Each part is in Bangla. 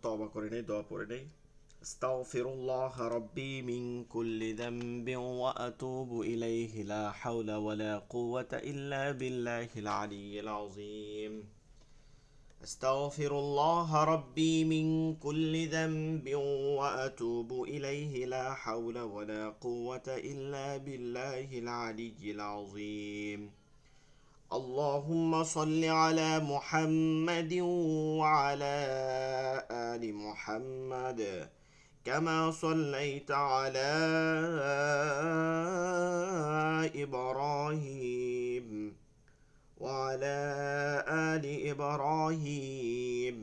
তওবা করে নেই, দোয়া পড়ে নেই। আস্তাগফিরুল্লাহ রাব্বি মিন কুল্লি যামবিন ওয়া আতুবু ইলাইহি লা হাওলা ওয়া লা কুওয়াতা ইল্লা বিল্লাহিল আলিয়্যিল আযীম। أستغفر الله ربي من كل ذنب وأتوب إليه لا حول ولا قوة إلا بالله العلي العظيم. اللهم صل على محمد وعلى آل محمد كما صليت على إبراهيم وعلى آل إبراهيم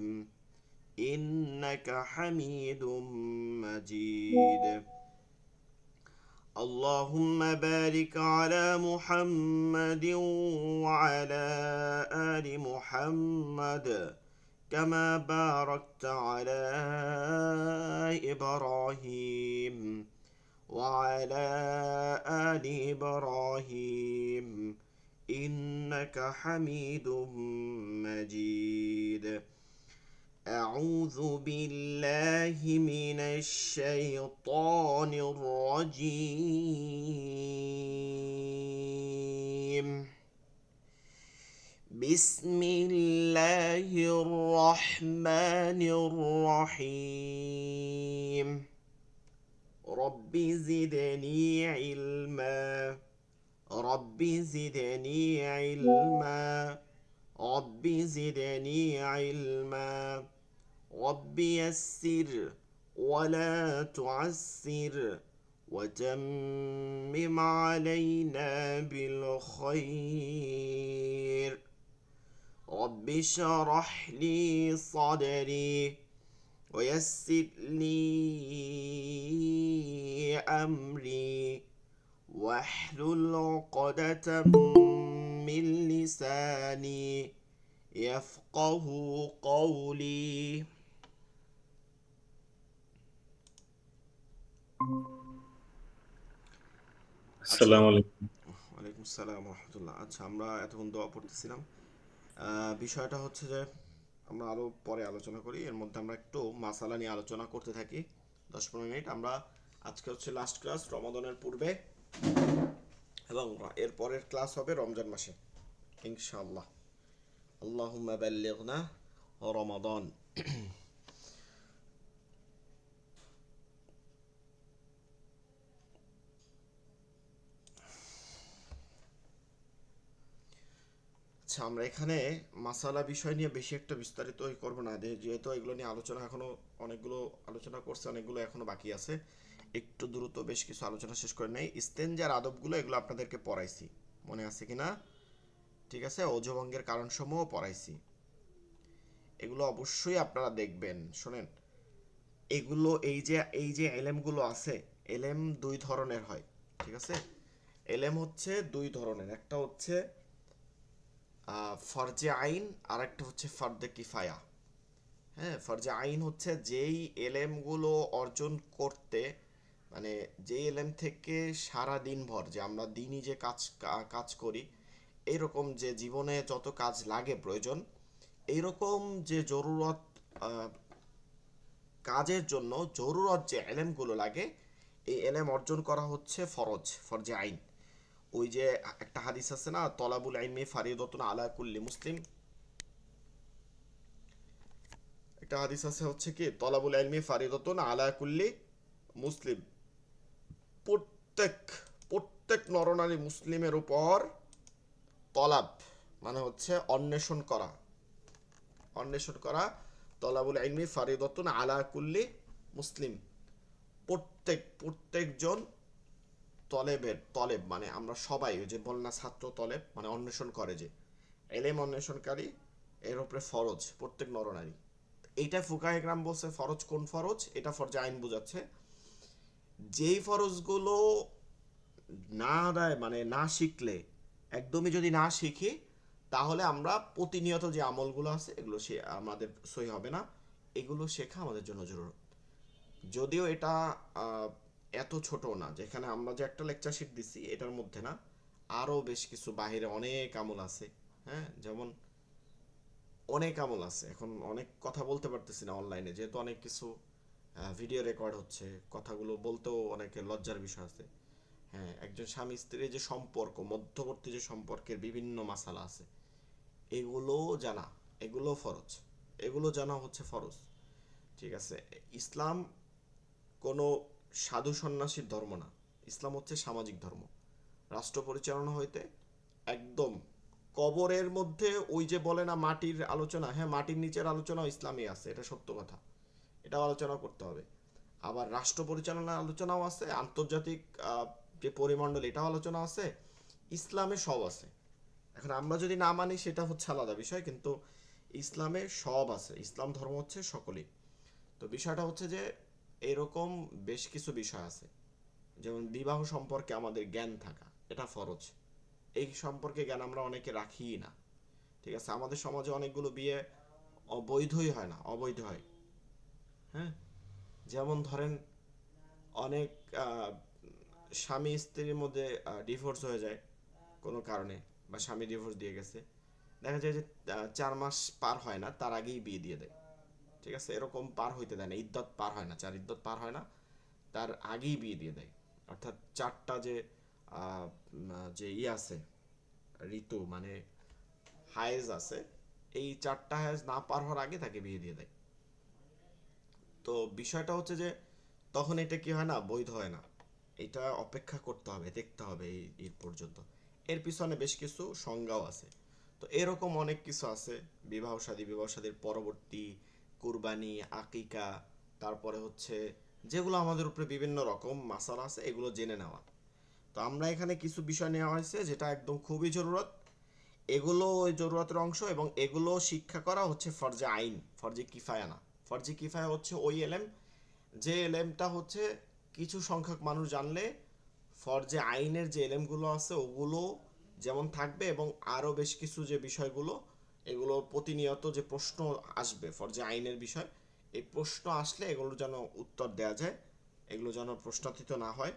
إنك حميد مجيد. اللهم بارك على محمد وعلى آل محمد كما باركت على إبراهيم وعلى آل إبراهيم إنك حميد مجيد. أعوذ بالله من الشيطان الرجيم. بسم الله الرحمن الرحيم. رب زدني علما رب زدني علما رب زدني علما رب يسر ولا تعسر وتمم علينا بالخير. رب اشرح لي صدري ويسر لي أمري واحلل عقدة من لساني يفقه قولي. আচ্ছা, আসসালামু আলাইকুম। ওয়ালাইকুম আসসালাম রহমতুল্লাহ। আচ্ছা, আমরা এতক্ষণ দোয়া পড়তেছিলাম। বিষয়টা হচ্ছে যে আমরা আরও পরে আলোচনা করি, এর মধ্যে আমরা একটু মাসালা নিয়ে আলোচনা করতে থাকি 10-15 মিনিট। আমরা আজকে হচ্ছে লাস্ট ক্লাস রমাদানের পূর্বে, এবং এর পরের ক্লাস হবে রমজান মাসে ইনশাআল্লাহ। আল্লাহুম্মা বাল্লিগনা রমাদান। আচ্ছা, আমরা এখানে মাসালা বিষয় নিয়ে বেশি একটা বিস্তারিত করব না, যেহেতু এগুলো নিয়ে আলোচনা এখনো অনেকগুলো আলোচনা করছে, অনেকগুলো এখনো বাকি আছে। একটু দ্রুত বেশ কিছু আলোচনা শেষ করে নেই। ইস্তেঞ্জার আদবগুলো এগুলো আপনাদেরকে পড়াইছি, মনে আছে কিনা? ঠিক আছে, অজুভঙ্গের কারণসমূহ পড়াইছি, এগুলো অবশ্যই আপনারা দেখবেন। শোনেন, এগুলো এই যে এলেমগুলো আছে, এলেম দুই ধরনের হয়। ঠিক আছে, এলেম হচ্ছে দুই ধরনের, একটা হচ্ছে ফরজে আইন, আর একটা হচ্ছে ফরদে কিফায়া। হ্যাঁ, ফরজে আইন হচ্ছে যেই এলেমগুলো অর্জন করতে, মানে যেই এলেম থেকে সারা দিন ভর যে আমরা দিনই যে কাজ করি, এইরকম যে জীবনে যত কাজ লাগে প্রয়োজন, এইরকম যে জরুরত, কাজের জন্য জরুরত যে এলেমগুলো লাগে, এই এলেম অর্জন করা হচ্ছে ফরজে আইন। ওই যে একটা হাদিস আছে না, তলাবুল ইলমি ফারিদাতুন আলা কুল্লি মুসলিম। একটা হাদিস আছে হচ্ছে কি, তলাবুল ইলমি ফারিদাতুন আলা কুল্লি মুসলিম। প্রত্যেক প্রত্যেক নরনারী মুসলিমের উপর তলাব মানে হচ্ছে অন্বেষণ করা। তলাবুল ইলমি ফারিদাতুন আলা কুল্লি মুসলিম। প্রত্যেকজন তলেব মানে আমরা সবাই, ওই যে বল না ছাত্র তলেব মানে অন্বেষণ করে, যে এলেম অন্বেষণকারী, এর উপরে ফরজ প্রত্যেক নরনারী। এইটা ফুকাহে কেরাম বলছে ফরজ, কোন ফরজ? এটা ফরজে আইন বোঝাচ্ছে। যেই ফরজগুলো না আদায় মানে না শিখলে, একদমই যদি না শিখি, তাহলে আমরা প্রতিনিয়ত যে আমলগুলো আছে এগুলো সে আমাদের সই হবে না। এগুলো শেখা আমাদের জন্য জরুরি। যদিও এটা আহ, এত ছোট না, যেখানে আমরা যে একটা লেকচার শিট দিচ্ছি এটার মধ্যে না, আরও বেশ কিছু বাহিরে অনেক আমল আছে। হ্যাঁ, যেমন অনেক আমল আছে। এখন অনেক কথা বলতে পারতেছি না অনলাইনে, যেহেতু অনেক কিছু ভিডিও রেকর্ড হচ্ছে, কথাগুলো বলতেও অনেকের লজ্জার বিষয় আছে। হ্যাঁ, একজন স্বামী স্ত্রীর যে সম্পর্ক, মধ্যবর্তী যে সম্পর্কের বিভিন্ন মাসালা আছে, এগুলো জানা, এগুলো ফরজ, এগুলো জানা হচ্ছে ফরজ। ঠিক আছে? ইসলাম কোনো সাধু সন্ন্যাসীর ধর্ম না। ইসলাম হচ্ছে সামাজিক ধর্ম। রাষ্ট্র পরিচালনা হইতে একদম কবরের মধ্যে ওই যে বলে না মাটির আলোচনা, হ্যাঁ মাটির নিচের আলোচনা ইসলামে আছে, এটা সত্য কথা, এটাও আলোচনা করতে হবে। আবার রাষ্ট্র পরিচালনার আলোচনাও আছে, আন্তর্জাতিক যে পরিমণ্ডল এটাও আলোচনা আছে, ইসলামে সব আছে। এখন আমরা যদি না মানি সেটা হচ্ছে আলাদা বিষয়, কিন্তু ইসলামে সব আছে। ইসলাম ধর্ম হচ্ছে সকলেই। তো বিষয়টা হচ্ছে যে এরকম বেশ কিছু বিষয় আছে, যেমন বিবাহ সম্পর্কে আমাদের জ্ঞান থাকা, এটা ফরজ। এই সম্পর্কে জ্ঞান আমরা অনেকে রাখিই না। ঠিক আছে? আমাদের সমাজে অনেকগুলো বিয়ে অবৈধই হয় না, অবৈধ হয়। হ্যাঁ, যেমন ধরেন অনেক আহ, স্বামী স্ত্রীর মধ্যে ডিভোর্স হয়ে যায় কোনো কারণে, বা স্বামী ডিভোর্স দিয়ে গেছে, দেখা যায় যে 4 মাস পার হয় না তার আগেই বিয়ে দিয়ে দেয়। ঠিক আছে? এরকম পার হইতে দেয় না, ইদ্যত পার হয় না, 4 ইদ্যত পার হয় না তার আগেই বিয়ে দিয়ে দেয়। অর্থাৎ 4টা যে যে আছে ঋতু, মানে হায়েজ আছে, এই 4টা হায়েজ না পার হওয়ার আগে তাকে বিয়ে দিয়ে দেয়। তো বিষয়টা হচ্ছে যে তখন এটা কি হয় না, বৈধ হয় না। এটা অপেক্ষা করতে হবে, দেখতে হবে এই এর পর্যন্ত। এর পিছনে বেশ কিছু সংজ্ঞাও আছে। তো এরকম অনেক কিছু আছে, বিবাহ শাদীর পরবর্তী, কুরবানি, আকিকা, তারপরে হচ্ছে যেগুলো আমাদের উপরে বিভিন্ন রকম মাসালা আছে, এগুলো জেনে নেওয়া। তো আমরা এখানে কিছু বিষয় নেওয়া হয়েছে যেটা একদম খুবই জরুরত, এগুলো ওই জরুরতের অংশ, এবং এগুলো শিক্ষা করা হচ্ছে ফরজে আইন, ফরজে কিফায়া না। ফরজে কিফায়া হচ্ছে ওই এলেম, যে এলেমটা হচ্ছে কিছু সংখ্যক মানুষ জানলে ফরজে আইনের যে এলেমগুলো আছে ওগুলো যেমন থাকবে, এবং আরও বেশ কিছু যে বিষয়গুলো, এগুলো প্রতিনিয়ত যে প্রশ্ন আসবে ফরজে আইনের বিষয়, এই প্রশ্ন আসলে এগুলোর যেন উত্তর দেওয়া যায়, এগুলো যেন প্রশ্নাতীত না হয়,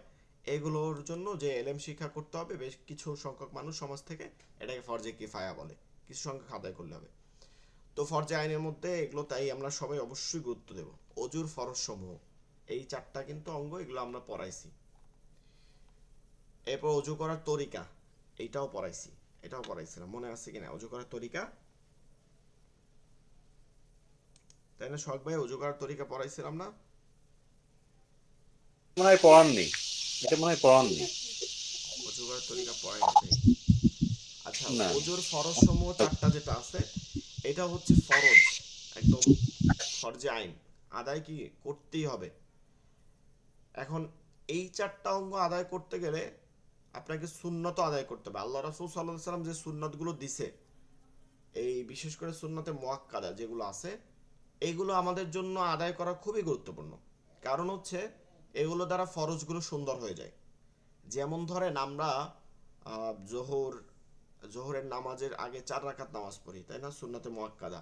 এগুলোর জন্য যে এলেম শিক্ষা করতে হবে বেশ কিছু সংখ্যক মানুষ সমাজ থেকে, এটাকে ফরজে কিফায়া বলে, কিছু সংখ্যক আদায় করলে হবে। তো ফরজে আইনের মধ্যে এগুলো তাই আমরা সবাই অবশ্যই গুরুত্ব দেব। অজুর ফরজ সমূহ, এই 4টা কিন্তু অঙ্গ, এগুলো আমরা পড়াইছি। এরপর অজু করার তরিকা, এইটাও পড়াইছি, এটাও পড়াইছিলাম, মনে আছে কিনা অজু করার তরিকা? তাই না শখ ভাই, অজু করার তরিকা পড়াইছিলাম না? মনে হয় পড়াননি, এটা মনে হয় পড়াননি। অজু করার তরিকা পড়াইনি তাই? আচ্ছা, না। অজুর ফরজ সমূহ 4টা যেটা আছে, এটা হচ্ছে ফরজ, একদম ফরজে আইন, আদায় কি করতেই হবে। এখন এই 4টা অঙ্গ আদায় করতে গেলে আপনাকে সুন্নত আদায় করতে হবে। আল্লাহ রাসূল সাল্লাল্লাহু আলাইহি সাল্লাম যে সুন্নতগুলো দিছে, এই বিশেষ করে সুন্নতে মুআক্কাদা যেগুলো আছে, এগুলো আমাদের জন্য আদায় করা খুবই গুরুত্বপূর্ণ। কারণ হচ্ছে এগুলো দ্বারা ফরজগুলো সুন্দর হয়ে যায়। যেমন ধরেন আমরা জোহর, জোহরের নামাজের আগে 4 রাকাত নামাজ পড়ি, তাই না, সুন্নতে মুআক্কাদা।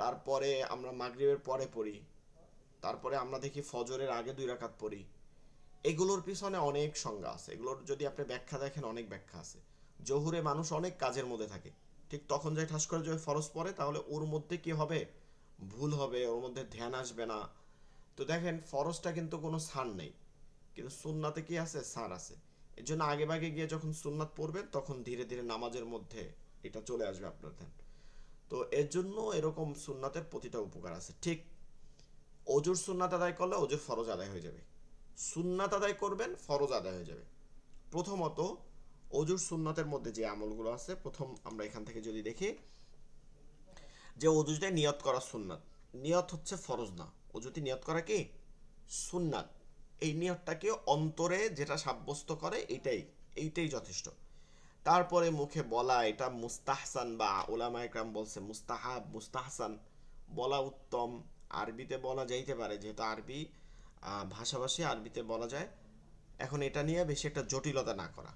তারপরে আমরা মাগরিবের পরে পড়ি। তারপরে আমরা দেখি ফজরের আগে 2 রাকাত পড়ি। এগুলোর পিছনে অনেক সংজ্ঞা আছে, এগুলোর যদি আপনি ব্যাখ্যা দেখেন অনেক ব্যাখ্যা আছে। জহুরে মানুষ অনেক কাজের মধ্যে থাকে, ঠিক তখন যাই ঠাস করে যদি ফরজ পড়ে তাহলে ওর মধ্যে কি হবে, ভুল হবে, ওর মধ্যে ধ্যান আসবে না। তো দেখেন ফরজটা কিন্তু কোনো ছাড় নেই, কিন্তু সুন্নাতে কি আছে, ছাড় আছে। এর জন্য আগে ভাগে গিয়ে যখন সুন্নাত পড়বেন তখন ধীরে ধীরে নামাজের মধ্যে এটা চলে আসবে আপনার ধ্যান। তো এর জন্য এরকম সুন্নাতের প্রতিটা উপকার আছে। ঠিক অজুর সুন্নাত আদায় করলে অজুর ফরজ আদায় হয়ে যাবে, সুন্নাত আদায় করবেন ফরজ আদায় হয়ে যাবে। প্রথমত অজুর সুন্নাতের মধ্যে যে আমলগুলো আছে, প্রথম আমরা এখান থেকে যদি দেখি যে অজুতে নিয়ত করা সুন্নাত, নিয়ত হচ্ছে ফরজ না, অজুতে নিয়ত করা কি সুন্নাত। এই নিয়তটাকে অন্তরে যেটা সাব্যস্ত করে এটাই, এইটাই যথেষ্ট। তারপরে মুখে বলা, এটা মুস্তাহসান, বা ওলামা একরাম বলছে মুস্তাহাব, মুস্তাহসান বলা উত্তম। আরবিতে বলা যাইতে পারে, যেহেতু আরবি ভাষাভাষী, আরবিতে বলা যায়। এখন এটা নিয়ে বেশি একটা জটিলতা না করা,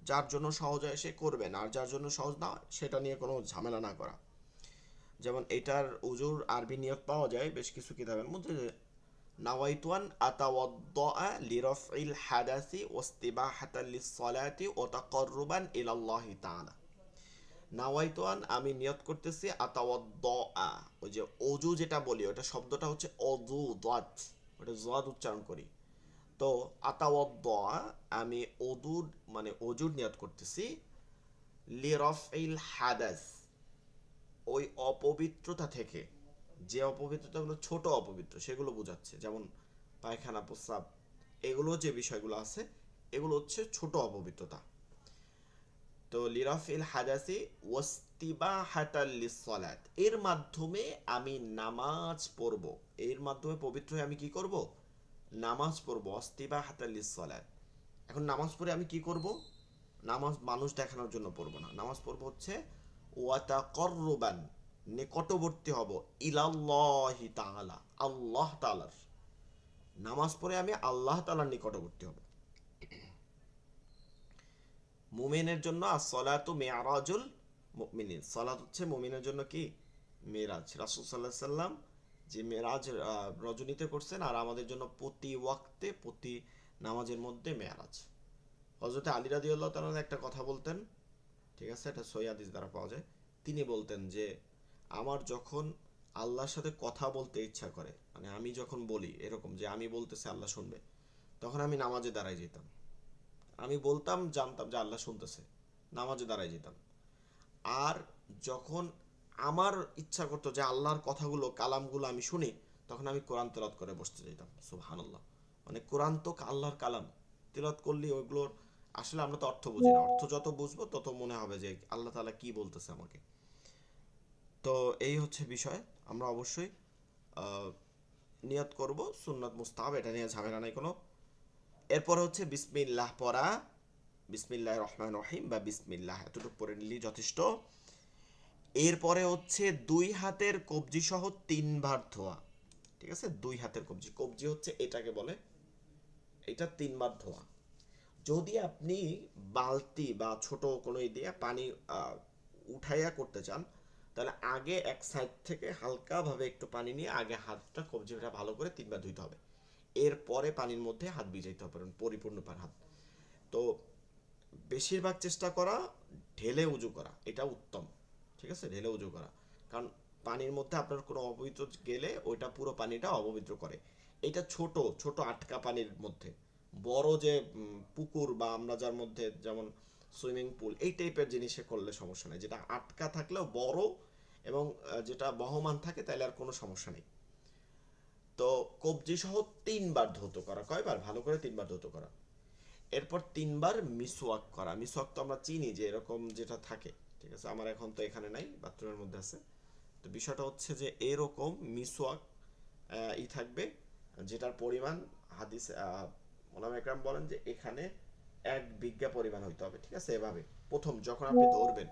যার জন্য সহজ হয় সে করবেন, আর যার জন্য সহজ না সেটা নিয়ে কোনো ঝামেলা না করা। যেমন এটার উজুর আরবি নিয়ত পাওয়া যায় বেশ কিছু কিতাবের মধ্যে, নাওয়াইতুয়ান আতাওয়াদ্দা লিরাফইল হাদাসি ওয়াস্তিবাহাতাল লিসসালাতি ওয়া তাকাররুবান ইলাল্লাহি তাআলা। নাওয়াইতুয়ান আমি নিয়ত করতেছি আতাওয়াদ্দা, ওই যে অজু যেটা বলি ওটা শব্দটা হচ্ছে অজু দাত, ওটা জদ উচ্চারণ করি। তো আতাওয়াদ্দা আমি অদুর মানে অজুর নিয়ত করতেছি, লিরফইল হাদাস ওই অপবিত্রতা থেকে, যে অপবিত্রতাগুলো ছোট অপবিত্র সেগুলো বোঝাচ্ছে, যেমন পায়খানা প্রস্রাব এগুলো যে বিষয়গুলো আছে এগুলো হচ্ছে ছোট অপবিত্রতা। তো লিরাফিল হাদাসি ওয়াস্তিবাহাতাল লিসসালাত, এর মাধ্যমে আমি নামাজ পড়ব, এর মাধ্যমে পবিত্র হয়ে আমি কি করব, নামাজ পড়ব। ওয়াস্তিবাহাতাল লিসসালাত, এখন নামাজ পড়ে আমি কি করব, নামাজ মানুষ দেখানোর জন্য পড়ব না, নামাজ পড়ব হচ্ছে ওয়াতাকাররুবান, নিকটবর্তী হব, ইলাল্লাহি তাআলা, আল্লাহ তাআলার, নামাজ পড়ে আমি আল্লাহ তাআলার নিকটবর্তী হব। মুমিনের জন্য as-সালাতু মি'রাজুল মুমিনিন, সালাত হচ্ছে মুমিনের জন্য কি মেরাজ। রাসূল সাল্লাল্লাহু আলাইহি সাল্লাম যে মেরাজ রজনীতে করছেন, আর আমাদের জন্য প্রতি ওয়াক্তে প্রতি নামাজের মধ্যে মেরাজ। হযরত আলী রাদিয়াল্লাহু তাআলা একটা কথা বলতেন, ঠিক আছে, এটা সহিহ হাদিস দ্বারা পাওয়া যায়। তিনি বলতেন যে আমার যখন আল্লাহর সাথে কথা বলতে ইচ্ছা করে, মানে আমি যখন বলি এরকম যে আমি বলতেছি আল্লাহ শুনবে, তখন আমি নামাজে দাঁড়ায় যেতাম, আমি বলতাম জানতাম যে আল্লাহ শুনতেছে, নামাজে দাঁড়ায় যেতাম। আর যখন আমার ইচ্ছা করতো যে আল্লাহর কথাগুলো কালামগুলো আমি শুনি, তখন আমি কোরআন তেলাওয়াত করে বসতে যেতাম। সুবহানাল্লাহ, মানে কোরআন তো আল্লাহর কালাম, তেলাওয়াত করলে ওইগুলোর আসলে আমরা তো অর্থ বুঝি না, অর্থ যত বুঝবো তত মনে হবে যে আল্লাহ তাআলা কি বলতেছে আমাকে। তো এই হচ্ছে বিষয়। আমরা অবশ্যই আহ, নিয়ত করব, সুন্নাত মুস্তাহাব, এটা নিয়ে ঝামেলা নাই কোনো। এরপর হচ্ছে বিসমিল্লাহ পড়া, বিসমিল্লাহ রহমান রহিম বা বিসমিল্লাহ এতটুকু পড়ে নিলেই যথেষ্ট। এরপরে হচ্ছে দুই হাতের কবজি সহ তিনবার ধোয়া, ঠিক আছে, দুই হাতের কবজি, কবজি হচ্ছে এটাকে বলে, এটা তিনবার ধোয়া। যদি আপনি বালতি বা ছোট কোনো দিয়ে পানি উঠাইয়া করতে চান, তাহলে আগে এক সাইড থেকে হালকাভাবে একটু পানি নিয়ে আগে হাতটা কবজিটা ভালো করে তিনবার ধুইতে হবে, এরপরে পানির মধ্যে হাত ভিজাইতে হবে পরিপূর্ণ পার হাত। তো বেশিরভাগ চেষ্টা করা ঢেলে উজু করা, এটা উত্তম, ঠিক আছে, ঢেলে উজু করা, কারণ পানির মধ্যে আপনার কোনো অপবিত্র গেলে ওইটা পুরো পানিটা অপবিত্র করে। এটা ছোট ছোট আটকা পানির মধ্যে, বড় যে পুকুর বা আমরা যার মধ্যে যেমন সুইমিং পুল এই টাইপের জিনিসে করলে সমস্যা নেই, যেটা আটকা থাকলেও বড় এবং যেটা বহমান থাকে তাহলে আর কোনো সমস্যা নেই। তো কবজি সহ তিনবার ধৌত করা, কয়বার, ভালো করে তিনবার ধৌত করা। এরপর তিনবার মিসওয়াক করা, মিসওয়াক তো আমরা চিনি যে এরকম যেটা থাকে, ঠিক আছে, আমার এখন তো এখানে নাই, বাথরুমের মধ্যে আছে। তো বিষয়টা হচ্ছে যে এরকম মিসওয়াক ই থাকবে, যেটার পরিমাণ হাদিস ওলামা একরাম বলেন যে এখানে 1 বিঘা পরিমাণ হইতে হবে, ঠিক আছে, এভাবে প্রথম যখন আপনি ধরবেন,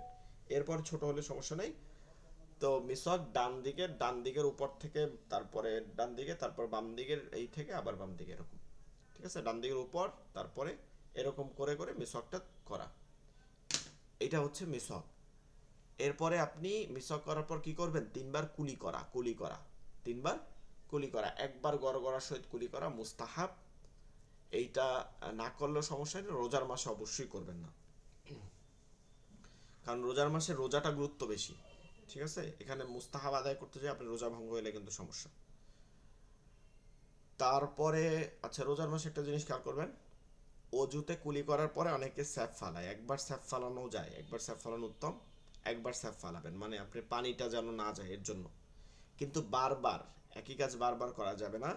এরপর ছোট হলে সমস্যা নেই। তো মিসওয়াক ডান দিকের উপর থেকে, তারপরে ডান দিকে, তারপর বাম দিকের এই থেকে আবার বাম দিকে এরকম, ঠিক আছে, ডান দিকের উপর, তারপরে এরকম করে করে মিসওয়াকটা করা, এটা হচ্ছে মিসওয়াক। এরপরে আপনি মিসওয়াক করার পর কি করবেন, তিনবার কুলি করা, কুলি করা, তিনবার কুলি করা, একবার গড়গড়ার সহিত কুলি করা মুস্তাহাব। এইটা না করলেও সমস্যা নেই, রোজার মাসে অবশ্যই করবেন না, কারণ রোজার মাসে রোজাটা গুরুত্ব বেশি, ঠিক আছে, এখানে মুস্তাহাব আদায় করতে যাই আপনি রোজা ভঙ্গ হলে কিন্তু সমস্যা। তারপরে আচ্ছা, রোজার মাসে একটা জিনিস খেয়াল করবেন, অজুতে কুলি করার পরে অনেকে স্যাপ ফালায়, একবার স্যাপ ফালানো যায়, একবার স্যাপ ফালানো উত্তম, একবার স্যাপ ফালাবেন, মানে আপনি পানিটা যেন না যায় এর জন্য। কিন্তু বারবার একই কাজ বারবার করা যাবে না,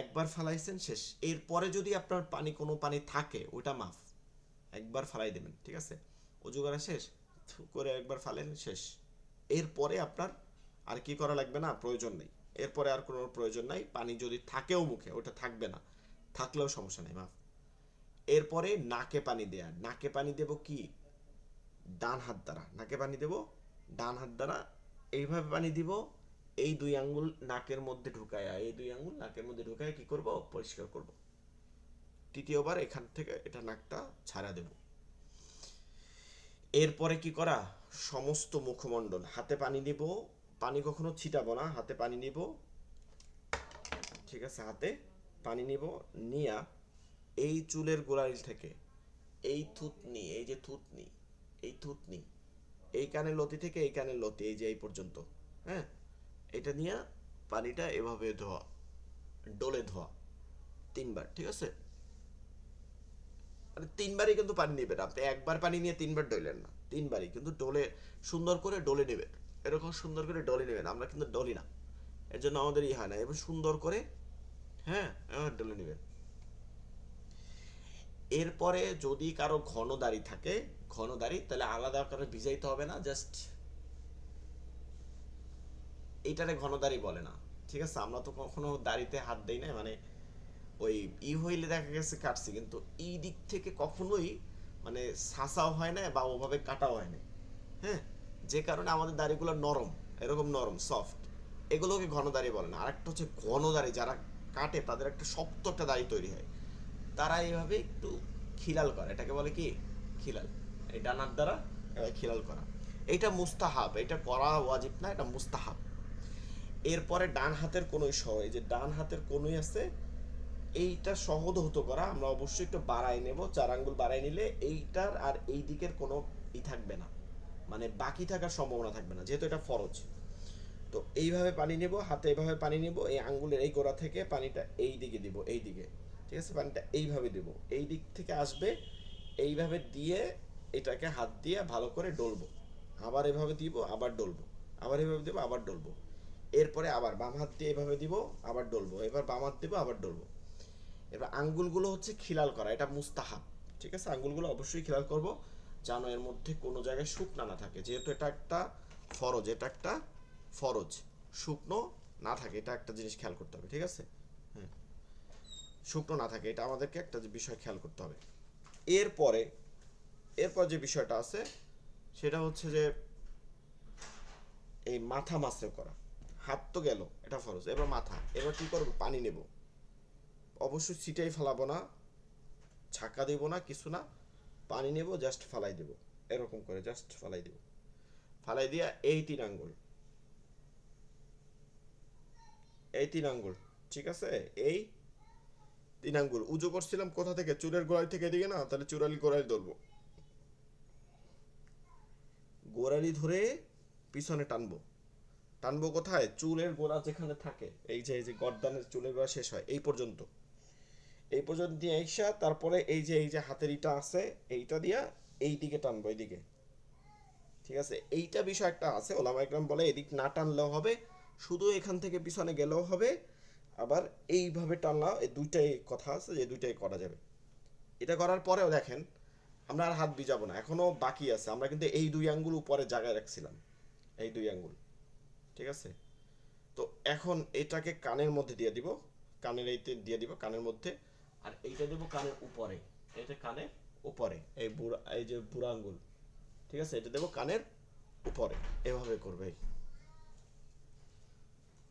একবার ফালাইছেন শেষ, এরপরে যদি আপনার পানি কোনো পানি থাকে ওটা মাফ, একবার ফালাই দেবেন, ঠিক আছে, অজু করা শেষ, থু করে একবার ফালেন শেষ, এরপরে আপনার আর কি করা লাগবে না, প্রয়োজন নেই, এরপরে আর কোনো প্রয়োজন নাই, পানি যদি থাকেও মুখে ওটা থাকবে না, থাকলেও সমস্যা নেই, মাফ। এরপরে নাকে পানি দেয়া, নাকে পানি দেব কি, ডান হাত দ্বারা নাকে পানি দেব, ডান হাত দ্বারা এইভাবে পানি দিব, এই দুই আঙ্গুল নাকের মধ্যে ঢুকায়া, এই দুই আঙ্গুল নাকের মধ্যে ঢুকায়া কি করব, পরিষ্কার করব। তৃতীয়বার এখান থেকে এটা নাকটা ছাড়া দেব। এরপরে কি করা, সমস্ত মুখমণ্ডল হাতে পানি নিব, পানি কখনো ছিটাবো না, হাতে পানি নিব, ঠিক আছে, হাতে পানি নিব, নিয়া এই চুলের গোড়ালি থেকে এই থুতনি, এই যে থুতনি, এই থুতনি, এই কানের লতি থেকে এই কানের লতি, এই যে এই পর্যন্ত, হ্যাঁ, এটা নিয়ে পানিটা এভাবে ধোয়া, ডোলে ধোয়া 3 বার, ঠিক আছে? মানে 3বারই কিন্তু পানি নেবেন আপনি, একবার পানি নিয়ে 3বার ডইলেন না, 3বারই কিন্তু ডোলে, সুন্দর করে ডলে নেবেন, এরকম সুন্দর করে ডলে নেবেন। আমরা কিন্তু ডলি না, এর জন্য আমাদের হয় না। এবার সুন্দর করে, হ্যাঁ, ডলে নেবেন। এরপরে যদি কারো ঘন দাড়ি থাকে, ঘন দাড়ি, তাহলে আলাদা করে ভিজাইতে হবে না, জাস্ট এইটারে ঘন দাড়ি বলে না, ঠিক আছে? আমরা তো কখনো দাড়িতে হাত দেই না, মানে ওই হইলে দেখা গেছে কাটছি, কিন্তু এই দিক থেকে কখনোই মানে সাসাও হয় না বা ওভাবে কাটাও হয় না, হ্যাঁ, যে কারণে আমাদের দাড়িগুলো নরম, এরকম নরম সফট, এগুলোকে ঘন দাড়ি বলে না। আরেকটা হচ্ছে ঘন দাড়ি, যারা কাটে তাদের একটা শক্ত একটা দাড়ি তৈরি হয়, তারা এইভাবে একটু খিলাল করে, এটাকে বলে কি খিলাল, এই ডানার দ্বারা খিলাল করা। এটা মুস্তাহাব, এটা করা ওয়াজিব না, এটা মুস্তাহাব। এরপরে ডান হাতের কোনোই সহ, এই যে ডান হাতের কোনোই আছে, এইটা সহধৌত করা আমরা অবশ্যই একটু বাড়াই নেব, 4 আঙ্গুল বাড়াই নিলে এইটার আর এই দিকের কোনো থাকবে না, মানে বাকি থাকার সম্ভাবনা থাকবে না, যেহেতু এটা ফরজ। তো এইভাবে পানি নেব, হাতে এইভাবে পানি নেব, এই আঙ্গুলের এই গোড়া থেকে পানিটা এই দিকে দিব, এই দিকে, ঠিক আছে? পানিটা এইভাবে দেব, এই দিক থেকে আসবে, এইভাবে দিয়ে এটাকে হাত দিয়ে ভালো করে ডলবো, আবার এভাবে দিব, আবার ডলবো, আবার এভাবে দেবো, আবার ডলবো। এরপরে আবার বাম হাত দিয়ে এভাবে দিব, আবার ডলবো, এবার বাম হাত দেবো, আবার ডলবো। এবার আঙ্গুলগুলো হচ্ছে খিলাল করা, এটা মুস্তাহাব, ঠিক আছে? আঙ্গুলগুলো অবশ্যই খিলাল করব, যেন এর মধ্যে কোনো জায়গায় শুকনা না থাকে, যেহেতু এটা একটা ফরজ, এটা একটা ফরজ, শুকনো না থাকে, এটা একটা জিনিস খেয়াল করতে হবে, ঠিক আছে? হ্যাঁ, শুকনো না থাকে, এটা আমাদেরকে একটা বিষয় খেয়াল করতে হবে। এরপরে, এরপর যে বিষয়টা আছে সেটা হচ্ছে যে এই মাথা মাসে করা, হাত তো গেল, এটা ফরজ, এবার মাথা, এবার কি করবো, পানি নেব, অবশ্যই ছিটাই ফেলাবো না, ছাকা দেব না, কিছু না, পানি নেব, জাস্ট ফালাই দেব, এরকম করে জাস্ট ফালাই দেব, ফালাই দিয়া এই 3 আঙ্গুল, এই 3 আঙ্গুল, ঠিক আছে? এই 3 আঙ্গুল উজু করছিলাম কোথা থেকে, চুলের গোড়ালি থেকে, এদিকে না, তাহলে চুরালি গোড়ালি ধরবো, গোড়ালি ধরে পিছনে টানবো, টানবো কোথায়, চুলের গোড়া যেখানে থাকে, এই যে গর্দানের চুলের গোড়া শেষ হয় এই পর্যন্ত, এই পর্যন্ত দিয়ে আইসা তারপরে এই যে হাতের ইটা আছে, এইটা দিয়া এই দিকে টানবো, এইদিকে, ঠিক আছে? এইটা বিষয় একটা আছে, ওলামা একরাম বলে এদিক না টানলেও হবে, শুধু এখান থেকে পিছনে গেলেও হবে, আবার এইভাবে টানলা, এই দুইটাই কথা আছে, যে দুইটাই করা যাবে। এটা করার পরেও দেখেন, আমরা আর হাত ভিজাবো না, এখনো বাকি আছে, আমরা কিন্তু এই 2 আঙ্গুল উপরে জায়গায় রাখছিলাম, এই 2 আঙ্গুল, ঠিক আছে? তো এখন এটাকে কানের মধ্যে দিয়ে দিব, কানের এইতে দিয়ে দিব কানের মধ্যে, আর এইটা দেব কানের উপরে, এটা কানের উপরে, এই বুড়া, এই যে বুড়া আঙ্গুল, ঠিক আছে, এটা দেব কানের উপরে, এভাবে করবে।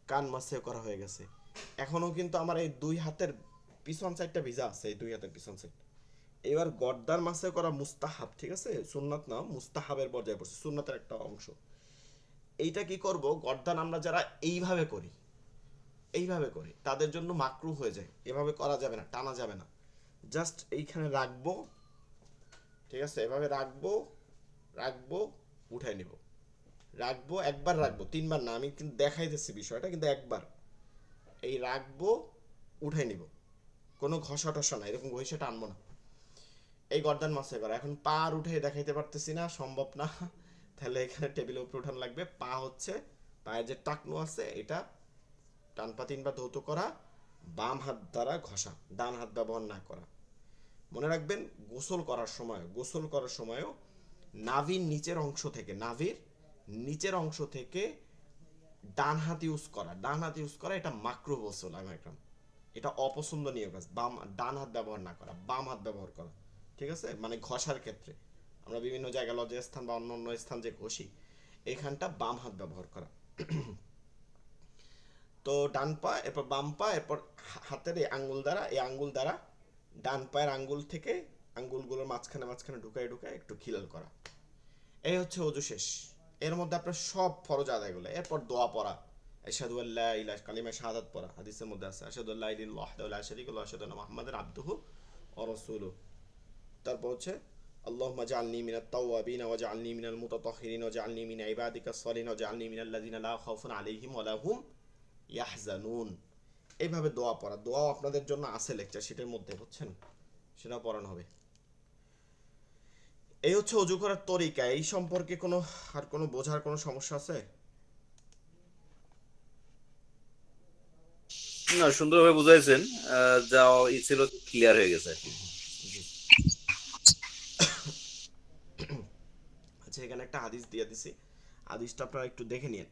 কান মাসে করা হয়ে গেছে। এখনো কিন্তু আমার এই 2 হাতের পিছন সাইডটা ভিজা আছে, এই 2 হাতের পিছন সাইড। এবার গর্দার মাসে করা মুস্তাহাব, ঠিক আছে? সুন্নাত না, মুস্তাহাবের পর্যায়ে পড়ছে, সুন্নাতের একটা অংশ। এইটা কি করব, গর্দান আমরা যারা এইভাবে করি, এইভাবে করি, তাদের জন্য মাকরু হয়ে যায়, এভাবে করা যাবে না, টানা যাবে না, জাস্ট এইখানে রাখবো, ঠিক আছে? এভাবে রাখবো, রাখবো, উঠাই নিব, রাখবো, একবার রাখবো, 3বার না, আমি কিন্তু দেখাইতেছি বিষয়টা, কিন্তু একবার এই রাখবো, উঠাই নিব, কোনো ঘষা টসা না, এরকম ঘষে টানবো না। এই গর্দান মাসে করা। এখন পা আর উঠে দেখাইতে পারতেছি না, সম্ভব না, তাহলে এখানে টেবিলের উপরে উঠান লাগবে। পা হচ্ছে, পায়ের যে টাকনু আছে এটা টান পা 3বার ধৌত করা, বাম হাত দ্বারা ঘষা, ডান হাত ব্যবহার না করা। মনে রাখবেন, গোসল করার সময়, গোসল করার সময়ও নাভির নিচের অংশ থেকে, নাভির নিচের অংশ থেকে ডান হাত ইউজ করা, ডান হাত ইউজ করা, এটা মাকরুহ বলছে ওলামা একরাম, এটা অপছন্দনীয় কাজ। ডান হাত ব্যবহার না করা, বাম হাত ব্যবহার করা, ঠিক আছে? মানে ঘষার ক্ষেত্রে আমরা বিভিন্ন জায়গায় লজ্জা স্থান বা অন্য অন্য স্থান যে ঘষি, এখানটা বাম হাত ব্যবহার করা। তো ডান পা, এরপর বাম পা, এরপর হাতের এই আঙ্গুল দ্বারা, এই আঙ্গুল দ্বারা ডান পায়ের আঙ্গুল থেকে আঙ্গুলগুলোর মাঝখানে মাঝখানে ঢুকায় ঢুকায় একটু খিলাল করা। এই হচ্ছে ওযু শেষ। এর মধ্যে আপনার সব ফরজ আদায় করলে, এরপর দোয়া পড়া, আশহাদু আল্লা ইলাহা, কালিমা শাহাদাত পড়া, হাদিসের মধ্যে আছে আশহাদু আল্লা ইলাহা ইল্লাল্লাহ ওয়াহদাহু লা শারীকা লাহু ওয়া আশহাদু আন্না মুহাম্মাদান আবদুহু ওয়া রাসূলুহু। তারপর হচ্ছে আল্লাহুম্মা জাআলনি মিনাত তাওয়াবিন ওয়াজআলনি মিনাল মুতাতাহহিরিন ওয়াজআলনি মিন ইবাদিকাস সলিহিন ওয়াজআলনি মিনাল্লাযিনা লা খাউফুন আলাইহিম ওয়া লা হুম ইয়াহজানুন। এইভাবে দোয়া পড়া, দোয়াও আপনাদের জন্য আছে লেকচার শিটের মধ্যে, বুঝছেন, সেটা পড়ানো হবে। এই হচ্ছে অজু করার তরিকা। এই সম্পর্কে কোনো আর কোনো বোঝার কোনো সমস্যা আছে? না, সুন্দরভাবে বুঝাইছেন। যা ছিল ক্লিয়ার হয়ে গেছে আর কি। জি। আচ্ছা, এখানে একটা হাদিস দিয়ে দিছি, হাদিসটা আপনারা একটু দেখে নিন।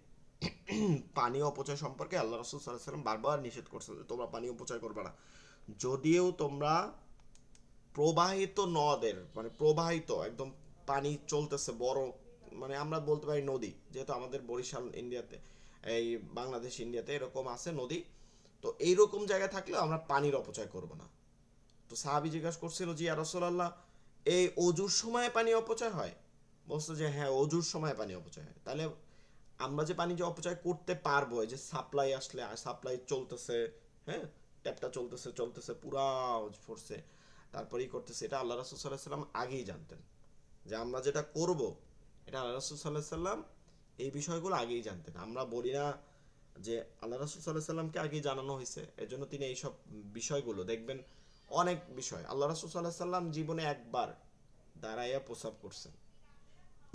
পানি অপচয় সম্পর্কে আল্লাহ রাসূল সাল্লাল্লাহু আলাইহি ওয়াসাল্লাম বারবার নিষেধ করছেন যে তোমরা পানি অপচয় করবে না। যদিও তোমরা প্রবাহিত নদের, মানে প্রবাহিত একদম পানি চলতেছে বড়, মানে আমরা বলতে পারি নদী, যেহেতু আমাদের বরিশাল ইন্ডিয়াতে, এই বাংলাদেশ ইন্ডিয়াতে এরকম আছে নদী, তো এইরকম জায়গায় থাকলে আমরা পানির অপচয় করব না। তো সাহাবী জিজ্ঞাসা করছিল, জি ইয়া রাসূলুল্লাহ, এই অজুর সময় পানি অপচয় হয়? বলছে যে হ্যাঁ, অজুর সময় পানি অপচয় হয়। তাহলে আমরা যে পানি যে অপচয় করতে পারবো, এই যে সাপ্লাই আসলে, সাপ্লাই চলতেছে, হ্যাঁ, ট্যাপটা চলতেছে চলতেছে পুরা ফোর্সে, তারপরেই করতেছে, এটা আল্লাহ রাসূল সাল্লাল্লাহু আলাইহি সাল্লাম আগেই জানতেন যে আমরা যেটা করব, এটা আল্লাহ রাসূল সাল্লাল্লাহু আলাইহি সাল্লাম এই বিষয়গুলো আগেই জানতেন। আমরা বলি না যে আল্লাহ রাসূল সাল্লাল্লাহু আলাইহি সাল্লামকে আগেই জানানো হয়েছে, এজন্য তিনি এইসব বিষয়গুলো দেখবেন, অনেক বিষয় আল্লাহ রাসূল সাল্লাল্লাহু আলাইহি সাল্লাম জীবনে একবার দাঁড়াইয়া প্রসাব করছেন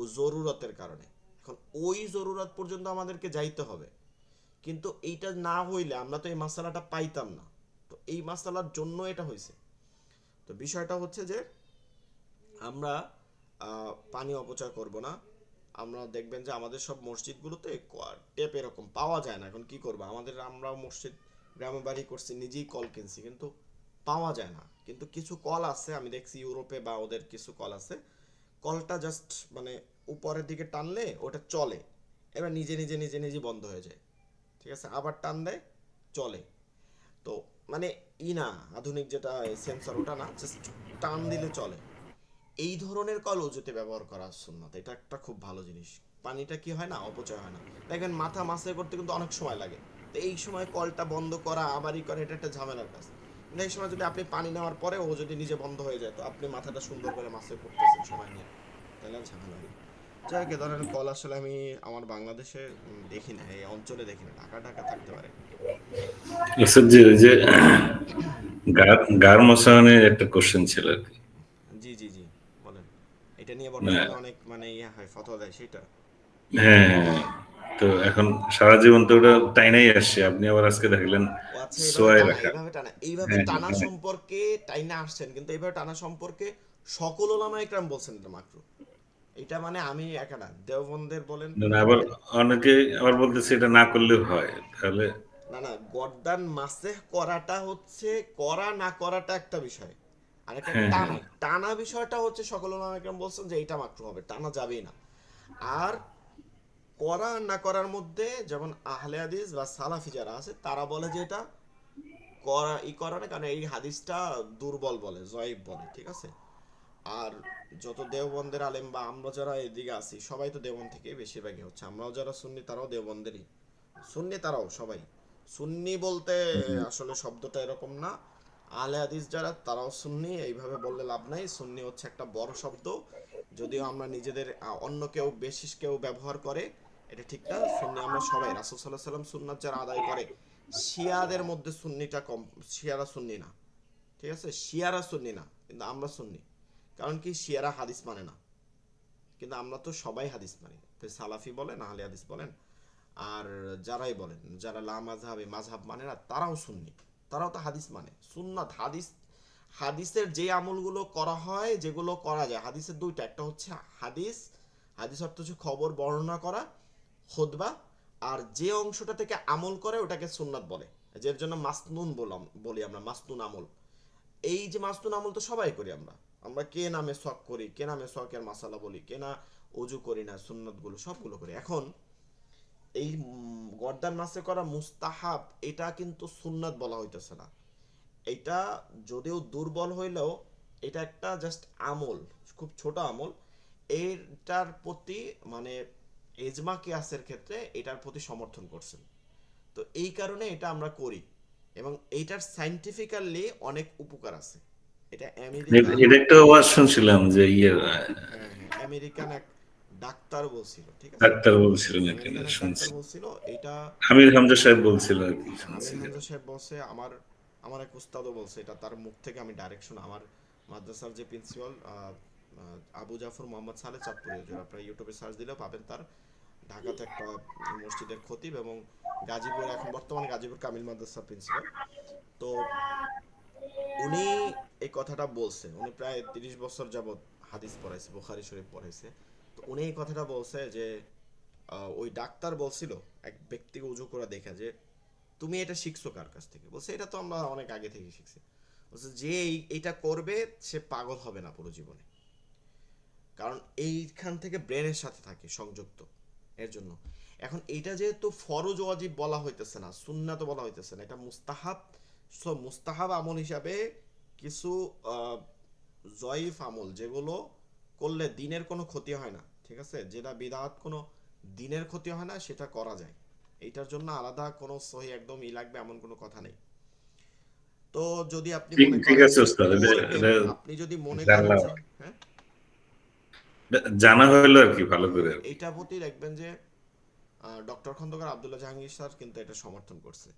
ও জরুরতের কারণে। এখন ওই জরুরত পর্যন্ত আমাদেরকে যাইতে হবে, কিন্তু এইটা না হইলে আমরা তো এই মাসালাটা পাইতাম না। তো এই মাসালার জন্য এটা হয়েছে। তো বিষয়টা হচ্ছে যে আমরা পানি অপচয় করব না। আমরা দেখবেন যে আমাদের সব মসজিদগুলোতে টেপ এরকম পাওয়া যায় না। এখন কি করবো, আমরাও মসজিদ গ্রামে বাড়ি করছি, নিজেই কল কিনছি, কিন্তু পাওয়া যায় না। কিন্তু কিছু কল আছে, আমি দেখছি ইউরোপে বা ওদের কিছু কল আছে, কলটা জাস্ট মানে উপরের দিকে টানলে ওটা চলে, এবার নিজে নিজে নিজে নিজে বন্ধ হয়ে যায়, ঠিক আছে, আবার টান দেয়, চলে। তো মানে না, আধুনিক যেটা সেন্সর ওটা না, জাস্ট টান দিলে চলে। এই ধরনের কল অজুতে ব্যবহার করা সুন্নাত, এটা একটা খুব ভালো জিনিস। পানিটা কি হয় না, অপচয় হয় না। দেখেন মাথা মাসে করতে কিন্তু অনেক সময় লাগে, তো এই সময় কলটা বন্ধ করা আবারই করে, এটা একটা ঝামেলার কাজ। কিন্তু এই সময় যদি আপনি পানি নেওয়ার পরে ও যদি নিজে বন্ধ হয়ে যায়, তো আপনি মাথাটা সুন্দর করে মাসে করতেছেন সময় নিয়ে, তাহলে আর ঝামেলা নেই। যাই হোক, এ ধরনের কল আসলে আমি আমার বাংলাদেশে দেখি না, এই অঞ্চলে দেখি না, ঢাকা ঢাকা থাকতে পারে। এসএসজি ওই যে গার মশানের একটা কোশ্চেন ছিল আর কি। জি জি জি, বলেন। এটা নিয়ে মানে বর্তমানে অনেক মানে ইয়ে হয়, ফতোয়া দেয় সেটা। হ্যাঁ, হ্যাঁ। তো এখন সারা জীবন তো ওটা টাইনাই আসছে, আপনি আবার আজকে দেখলেন ও আচ্ছা, এইভাবে সোয়াই টানা, রাখা। এইভাবে টানা, এইভাবে হ্যাঁ, টানা হ্যাঁ। সম্পর্কে টাইনা আসছেন, কিন্তু এইভাবে টানা সম্পর্কে সকল ওলামা ইকরাম বলছেন এটা মাকরু। এটা মানে আমি একা না, দেওবন্দের বলেন। না, আবার অনেকে আবার বলতেছে এটা না করলেও হয়, তাহলে না না, গর্দান মাসেহ করাটা হচ্ছে, করা না করাটা একটা বিষয়, আর একটা হ্যাঁ, হ্যাঁ। টানা, টানা বিষয়টা হচ্ছে সকল ওলামা ইকরাম বলছেন যে এটা মাকরু হবে, টানা যাবেই না। আর করা আর না করার মধ্যে যেমন আহলে হাদিস বা সালাফি যারা আছে তারা বলে যে এটা করা না, কারণ এই হাদিসটা দুর্বল বলে, জয়ীফ বলে, ঠিক আছে। আর যত দেওবন্দের আলেম বা আমরা যারা এদিকে আছি সবাই তো দেওবন্দ থেকে বেশিরভাগই হচ্ছে, আমরাও যারা সুন্নি তারাও দেওবন্দেরই সুন্নি, তারাও সবাই সুন্নি বলতে আসলে শব্দটা এরকম না। আহলে হাদিস যারা তারাও সুন্নি, এইভাবে বললে লাভ নাই, সুন্নি হচ্ছে একটা বড় শব্দ, যদিও আমরা নিজেদের অন্য কেউ বেশি কেউ ব্যবহার করে, এটা ঠিক না। সুন্নি আমরা সবাই, রাসূল সাল্লাল্লাহু আলাইহি সাল্লাম সুন্নাত যারা আদায় করে, শিয়াদের মধ্যে সুন্নিটা কম, শিয়ারা সুন্নি না, ঠিক আছে, শিয়ারা সুন্নি না, কিন্তু আমরা সুন্নি। কারণ কি, শিয়ারা হাদিস মানে না, কিন্তু আমরা তো সবাই হাদিস মানি, তো সালাফি বলেন, আহলে হাদিস বলেন, আর যারাই বলেন, যারা লা মাযহাবে মাযহাব মানে না, তারাও সুন্নি, তারাও তো হাদিস মানে। সুন্নাত হাদিস, হাদিসের যে আমলগুলো করা হয়, যেগুলো করা যায়, হাদিসের দুইটা, একটা হচ্ছে হাদিস, হাদিস অর্থ হচ্ছে খবর বর্ণনা করা, খুতবা, আর যে অংশটা থেকে আমল করে ওটাকে সুন্নাত বলে, যের জন্য মাসনুন বলি আমরা, মাসনুন আমল। এই যে মাসনুন আমল তো সবাই করি আমরা, আমরা কে নামে শখ করি, কে নামে শখের মাসালা বলি, কে না অজু করি না, সুন্নাতগুলো সবগুলো করি। এখন এই গর্দান মাসে করা মুস্তাহাব, এটা কিন্তু সুন্নাত বলা হইতেছে না। এটা যদিও দুর্বল হইলেও এটা একটা জাস্ট আমল, খুব ছোট আমল। এটার প্রতি মানে এজমা কিয়াসের ক্ষেত্রে এটার প্রতি সমর্থন করছেন। তো এই কারণে এটা আমরা করি, এবং এইটার সাইন্টিফিক্যালি অনেক উপকার আছে। এটা আমেরিকান, এটা একটা ওয়াজ শুনছিলাম যে হ্যাঁ হ্যাঁ, আমেরিকান এক ডাক্তার বলছিল, ঠিক আছে, ডাক্তার বলছিলেন এখানে আমেরিকান এক ডাক্তার শুনছি। বলছিল এটা। আমির হামজা সাহেব বলছিল আর কি, শুনছি আমির হামজা যেটা। সাহেব বলছে, আমার আমার এক উস্তাদও বলছে এটা, তার মুখ থেকে আমি ডাইরেক্ট শোনা। আমার মাদ্রাসার যে প্রিন্সিপাল আবু জাফর মোহাম্মদ সালে চাঁদপুরে, যারা আপনারা ইউটিউবে সার্চ দিলেও পাবেন তার। ঢাকাতে একটা মসজিদের খতিব, এবং গাজীপুর, এখন বর্তমানে গাজীপুর কামিল মাদ্রাসার প্রিন্সিপাল। তো উনি এই কথাটা বলছে, উনি প্রায় 30 বছর যাবৎ হাদিস পড়াইছে, বুখারী শরীফ পড়াইছে। তো উনি এই কথাটা বলছে যে ওই ডাক্তার বলছিল এক ব্যক্তিকে উজু করে দেখা যে তুমি এটা শিখছো কার কাছ থেকে? বলছে এটা তো আমরা অনেক আগে থেকে শিখছি। বলছে যে এইটা করবে সে পাগল হবে না পুরো জীবনে, কারণ এইখান থেকে ব্রেনের সাথে থাকে সংযুক্ত, এর জন্য। এখন এইটা যেহেতু ফরজ ওয়াজিব বলা হইতেছে না, সুন্নাত বলা হইতেছে না, এটা মুস্তাহাব। সো মুস্তাহাব আমল হিসাবে কিছু আহ, জয়ীফ আমল যেগুলো করলে দিনের কোনো ক্ষতি হয় না, ঠিক আছে, যেটা বিদআত, কোনো দিনের ক্ষতি হয় না, সেটা করা যায়। এইটার জন্য আলাদা কোনো সহি একদম লাগবে এমন কোনো কথা নেই। তো যদি আপনি ঠিক মনে ঠিক করেন আছে যে ওস্তাদ, করবেন, এটা আপনি যদি মনে করেন জানলাম, যে হ্যাঁ, জানা হইলো আর কি, ভালো করে আর কি। এইটা প্রতি দেখবেন যে ডক্টর খন্দকার আব্দুল্লাহ জাহাঙ্গীর স্যার কিন্তু এটা সমর্থন করছে।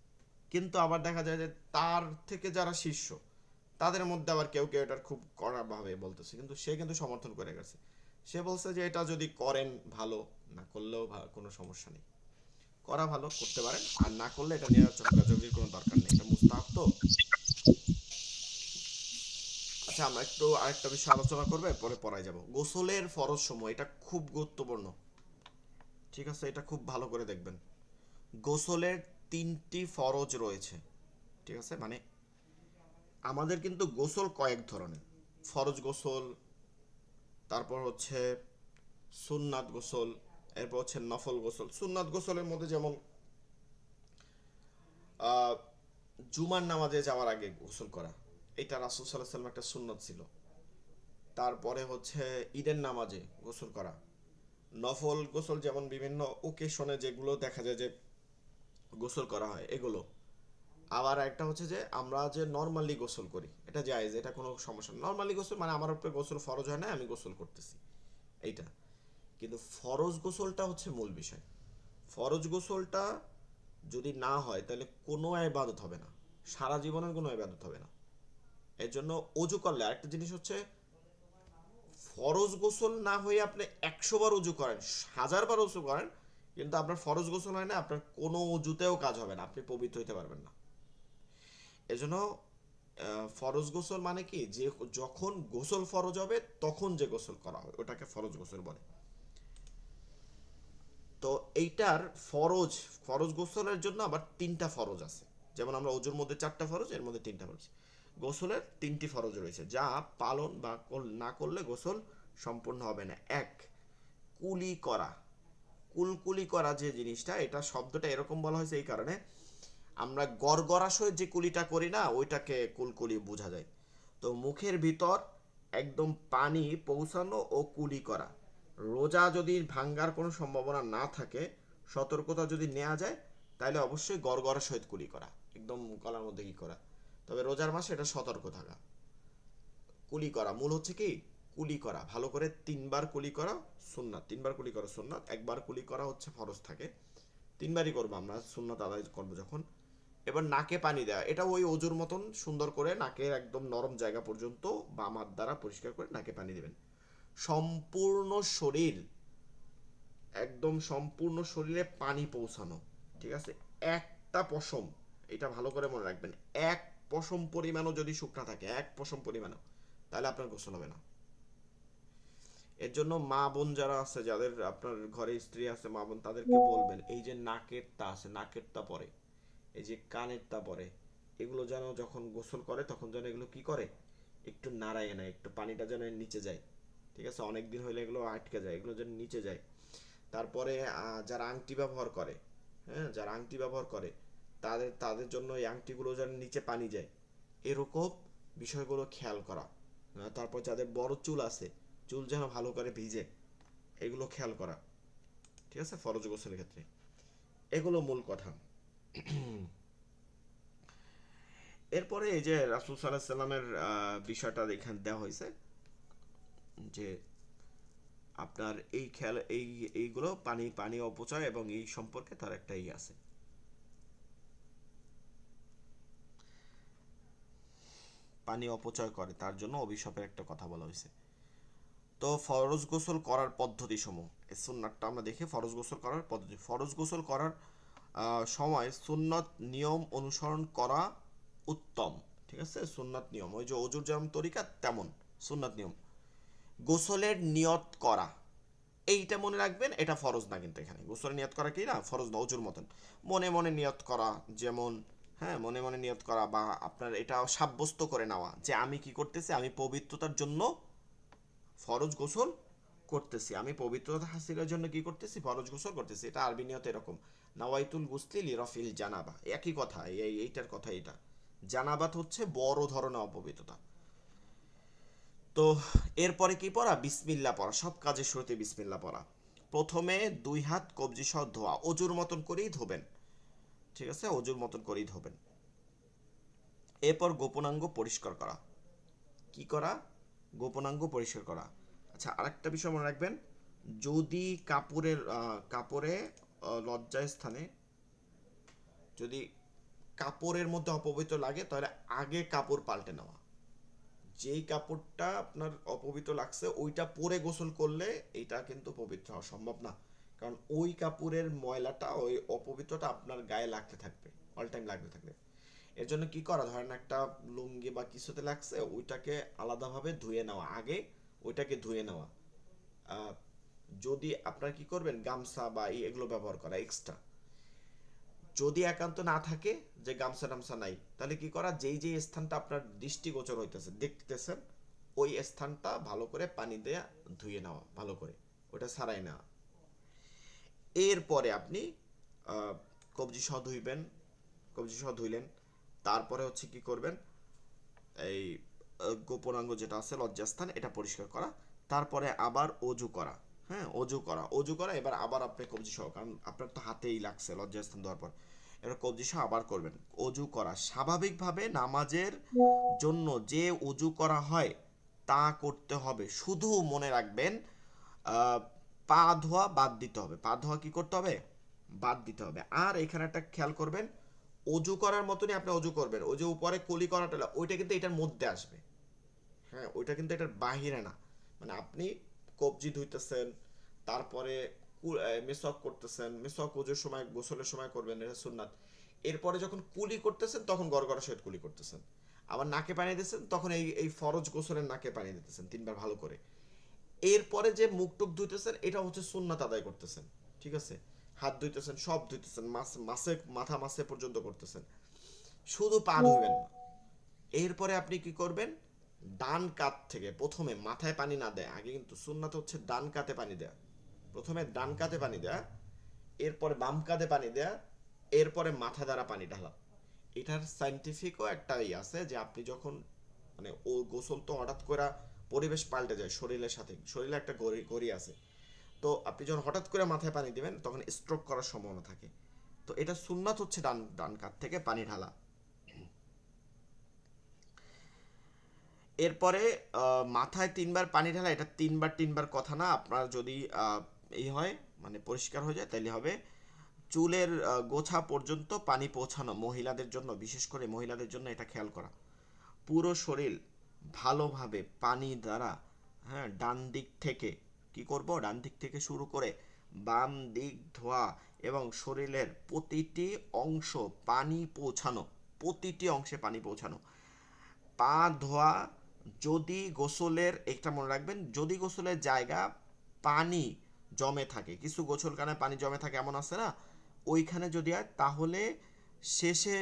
কিন্তু আবার দেখা যায় যে তার থেকে যারা শিষ্য, তাদের মধ্যে আবার কেউ কেউ এটার খুব কড়াভাবে বলতেছে, কিন্তু সে কিন্তু সমর্থন করে গেছে। সে বলছে যে এটা যদি করেন ভালো, না করলেও কোনো সমস্যা নেই, করা ভালো, করতে পারেন, আর না করলে এটা নিয়ে ঝগড়াঝগড়ির কোনো দরকার নেই, এটা মুস্তাহাব তো। আচ্ছা, আমরা একটু আরেকটা বিষয় আলোচনা করবে, পরে পড়ায় যাব। গোসলের ফরজ সময়, এটা খুব গুরুত্বপূর্ণ, ঠিক আছে, এটা খুব ভালো করে দেখবেন। গোসলের 3টি ফরজ রয়েছে, ঠিক আছে, মানে আমাদের কিন্তু গোসল কয়েক ধরনের। ফরজ গোসল, তারপর হচ্ছে সুন্নাত গোসল, এরপর হচ্ছে নফল গোসল। সুন্নাত গোসলের মধ্যে যেমন আহ, জুমার নামাজে যাওয়ার আগে গোসল করা, এটা রাসূল সাল্লাল্লাহু আলাইহি ওয়াসাল্লাম একটা সুন্নত ছিল। তারপরে হচ্ছে ঈদের নামাজে গোসল করা। নফল গোসল যেমন বিভিন্ন ওকেশনে যেগুলো দেখা যায় যে গোসল করা হয় এগুলো। আবার একটা হচ্ছে যে আমরা যে নর্মালি গোসল করি, এটা জায়েজ, এটা কোনো সমস্যা না। নর্মালি গোসল মানে আমার উপরে গোসল ফরজ হয় না, আমি গোসল করতেছি, এইটা। কিন্তু ফরজ গোসলটা হচ্ছে মূল বিষয়। ফরজ গোসলটা যদি না হয় তাহলে কোনো ইবাদত হবে না, সারা জীবনের কোনো ইবাদত হবে না। এর জন্য অজু করলে আরেকটা জিনিস হচ্ছে, ফরজ গোসল না হয়ে আপনি 100 বার উজু করেন, 1000 বার উজু করেন, কিন্তু আপনার ফরজ গোসল হয় না, আপনার কোনো উজুতেও কাজ হবে না, আপনি পবিত্র হইতে পারবেন না। এজন্য ফরজ গোসল মানে কি, যে যখন গোসল ফরজ হবে তখন যে গোসল করা হয় ওটাকে ফরজ গোসল বলে। তো এইটার ফরজ, ফরজ গোসলের জন্য আবার 3টা ফরজ আছে। যেমন আমরা অজুর মধ্যে 4টা ফরজ, এর মধ্যে 3টা ফরজ। গোসলের 3টি ফরজ রয়েছে, যা পালন বা না করলে গোসল সম্পূর্ণ হবে না। এক, কুলি করা। কুলকুলি করা যে জিনিসটা, এটা শব্দটা এরকম বলা হয়েছে এই কারণে, আমরা গড়গড়াশয় যে কুলিটা করি না, ওইটাকে কুলকুলি বোঝা যায়। তো মুখের ভিতর একদম পানি পৌঁছানো ও কুলি করা। রোজা যদি ভাঙ্গার কোনো সম্ভাবনা না থাকে, সতর্কতা যদি নেওয়া যায়, তাহলে অবশ্যই গড়গড়া সহিত কুলি করা, একদম গলার মধ্যে কি করা। তবে রোজার মাসে এটা সতর্ক থাকা। কুলি করা মূল হচ্ছে কি, কুলি করা ভালো করে 3 বার কুলি করা সুন্নাত, 3 বার কুলি করা সুন্নাত, একবার কুলি করা হচ্ছে ফরজ থাকে। 3বারই করবো আমরা, সুন্নাত আদায় করবো যখন। এবার নাকে পানি দেওয়া, এটা ওই অজুর মতন সুন্দর করে নাকের একদম নরম জায়গা পর্যন্ত বাম হাত দ্বারা পরিষ্কার করে নাকে পানি দেবেন। সম্পূর্ণ শরীর, একদম সম্পূর্ণ শরীরে পানি পৌঁছানো, ঠিক আছে। একটা পশম, এটা ভালো করে মনে রাখবেন, এক পশম পরিমাণও যদি শুকনা থাকে, এক পশম পরিমাণও, তাহলে আপনার গোসল হবে না। এর জন্য মা বোন যারা আছে, যাদের আপনার ঘরে স্ত্রী আছে, মা বোন, তাদেরকে বলবেন এই যে নাকেরটা আছে, নাকেরটা পরে, এই যে কানেরটা পরে, এগুলো যেন যখন গোসল করে তখন যেন এগুলো কি করে, একটু নাড়ায় না, একটু পানিটা যেন এর নিচে যায়, ঠিক আছে, অনেক দিন হইলে এগুলো আটকে যায়, এগুলো যেন নিচে যায়। তারপরে যারা আংটি ব্যবহার করে, হ্যাঁ, যারা আংটি ব্যবহার করে, তাদের তাদের জন্য এই আংটিগুলো যেন নিচে পানি যায়, এরকম বিষয়গুলো খেয়াল করা। তারপর যাদের বড় চুল আছে, চুল যেন ভালো করে ভিজে, এগুলো খেয়াল করা, ঠিক আছে, ফরজ গোসলের ক্ষেত্রে। এগুলো মূল কথা। এরপরে এই যে রাসূল সাল্লাল্লাহু আলাইহি সাল্লামের বিষয়টা এখানে দেওয়া হয়েছে যে আপনার এই খেয়াল এইগুলো পানি অপচয় এবং এই সম্পর্কে তার একটা আছে, পানি অপচয় করে তার জন্য অভিশাপের একটা কথা বলা হয়েছে। তো ফরজ গোসল করার পদ্ধতি সমূহ, এই সুন্নাতটা আমরা দেখি। ফরজ গোসল করার পদ্ধতি, ফরজ গোসল করার সময় সুন্নত নিয়ম অনুসরণ করা উত্তম। ঠিক আছে, সুন্নাত নিয়ম ওই যে অজুর যেমন তরিকা তেমন সুন্নাত নিয়ম। গোসলের নিয়ত করা, এইটা মনে রাখবেন, এটা ফরজ না, কিন্তু এখানে গোসলের নিয়ত করা কি না ফরজ না, অজুর মতন মনে মনে নিয়ত করা, যেমন হ্যাঁ মনে মনে নিয়ত করা বা আপনার এটা সাব্যস্ত করে নেওয়া যে আমি কি করতেছি, আমি পবিত্রতার জন্য ফরজ গোসল করতেছি, আমি পবিত্রতা হাসিলের জন্য কি করতেছি, ফরজ গোসল করতেছি। এটা আরবি নিয়ত এরকম, নাওয়াইতুল গুসলি লিরাফিল জানাবা, একই কথা, এইটার কথা এটা। জানাবাত হচ্ছে বড় ধরনের অপবিত্রতা। তো এরপরে কি পড়া, বিসমিল্লাহ পড়া, সব কাজের শুরুতে বিসমিল্লাহ পড়া। প্রথমে 2 হাত কবজি সহ ধোয়া, অজুর মতন করেই ধোবেন। ঠিক আছে, অজুর মতন করেই ধোবেন। এরপর গোপনাঙ্গ পরিষ্কার করা, কি করা, গোপনাঙ্গ পরিষ্কার করা। আচ্ছা, আরেকটা বিষয় মনে রাখবেন, যদি কাপড়ে লজ্জায় স্থানে যদি কাপড়ের মধ্যে অপবিত্র লাগে তাহলে আগে কাপড় পাল্টে নেওয়া। যেই কাপড়টা আপনার অপবিত্র লাগছে ওইটা পরে গোসল করলে এটা কিন্তু পবিত্র হওয়া সম্ভব না, কারণ ওই কাপড়ের ময়লাটা ওই অপবিত্রটা আপনার গায়ে লাগতে থাকবে, অল টাইম লাগতে থাকবে। এর জন্য কি করা, ধরেন একটা লুঙ্গি বা কিছুতে লাগছে, ওইটাকে আলাদাভাবে ধুয়ে নেওয়া, আগে ওইটাকে ধুয়ে নেওয়া। আহ, যদি আপনার কি করবেন, গামছা বা এগুলো ব্যবহার করা এক্সট্রা। যদি একান্ত না থাকে যে গামছা টামছা নাই, তাহলে কি করা, যেই যেই স্থানটা আপনার দৃষ্টিগোচর হইতেছে দেখতেছেন, ওই স্থানটা ভালো করে পানি দিয়ে ধুয়ে নেওয়া, ভালো করে ওটা ছাড়াই নেওয়া। এরপরে আপনি আহ, কবজি সহ ধুইবেন, কবজি সহ ধুইলেন। তারপরে হচ্ছে কি করবেন, এই গোপনাঙ্গ যেটা আছে লজ্জাস্থান এটা পরিষ্কার করা। তারপরে আবার অজু করা, হ্যাঁ অজু করা এবার আবার আপনি কবজি সহ, কারণ আপনার তো হাতেই লাগছে লজ্জাস্থান দেওয়ার পর, এবার কবজি সহ আবার করবেন। অজু করা স্বাভাবিকভাবে নামাজের জন্য যে অজু করা হয় তা করতে হবে, শুধু মনে রাখবেন আহ, পা ধোয়া বাদ দিতে হবে, পা ধোয়া কি করতে হবে, বাদ দিতে হবে। আর এখানে একটা খেয়াল করবেন, অজু করার মতনই আপনি অজু করবেন, ওই যে উপরে কলি করাটা ওইটা কিন্তু এটার মধ্যে আসবে, হ্যাঁ ওইটা কিন্তু এটার বাহিরে না। মানে আপনি কবজি ধুইতেছেন, তারপরে মেসওয়াক করতেছেন, মেসওয়াক ওজুর সময় গোসলের সময় করবেন, এটা সুন্নাত। এরপরে যখন কুলি করতেছেন তখন গড়গড়া সহিত কুলি করতেছেন, আবার নাকে পানি দিতেছেন তখন এই এই ফরজ গোসলের নাকে পানি দিতেছেন 3 বার ভালো করে। এরপরে যে মুখ টুক ধুইতেছেন এটা হচ্ছে সুন্নাত আদায় করতেছেন। ঠিক আছে, হাত ধুইতেছেন, সব ধুইতেছেন, মাথা মাসে পর্যন্ত করতেছেন, শুধু পা ধুইবেন না। এরপরে আপনি কি করবেন, ডান কাত থেকে প্রথমে মাথায় পানি না দেয়, আগে কিন্তু সুন্নাত হচ্ছে ডান কাতে পানি দেয়া, প্রথমে ডান কাতে পানি দেয়া, এরপরে বাম কাতে পানি দেয়া, এরপরে মাথা দ্বারা পানি ঢালা। এটার সাইন্টিফিকও একটা আছে যে আপনি যখন মানে ও গোসল তো হঠাৎ করে পরিবেশ পাল্টে যায় শরীরের সাথে, শরীরে একটা গড়ি গড়ি আছে, তো আপনি যখন হঠাৎ করে মাথায় পানি দিবেন তখন স্ট্রোক করার সম্ভাবনা থাকে। তো এটা সুন্নাত হচ্ছে ডান ডান কাত থেকে পানি ঢালা। এরপরে মাথায় 3 বার পানি ঢালা, এটা 3 বার কথা না, আপনার যদি এই হয় মানে পরিষ্কার হয়ে যায় তাহলে হবে। চুলের গোছা পর্যন্ত পানি পৌঁছানো, মহিলাদের জন্য, বিশেষ করে মহিলাদের জন্য এটা খেয়াল করা। পুরো শরীর ভালোভাবে পানি দ্বারা, হ্যাঁ ডান দিক থেকে কি করব, ডান দিক থেকে শুরু করে বাম দিক ধোয়া এবং শরীরের প্রতিটি অংশ পানি পৌঁছানো, প্রতিটি অংশে পানি পৌঁছানো। পা ধোয়া, যদি গোসলের, একটা মনে রাখবেন, যদি গোসলের জায়গা পানি জমে থাকে, কিছু গোসলখানে পানি জমে থাকে এমন আছে না, ওইখানে যদি হয় তাহলে শেষে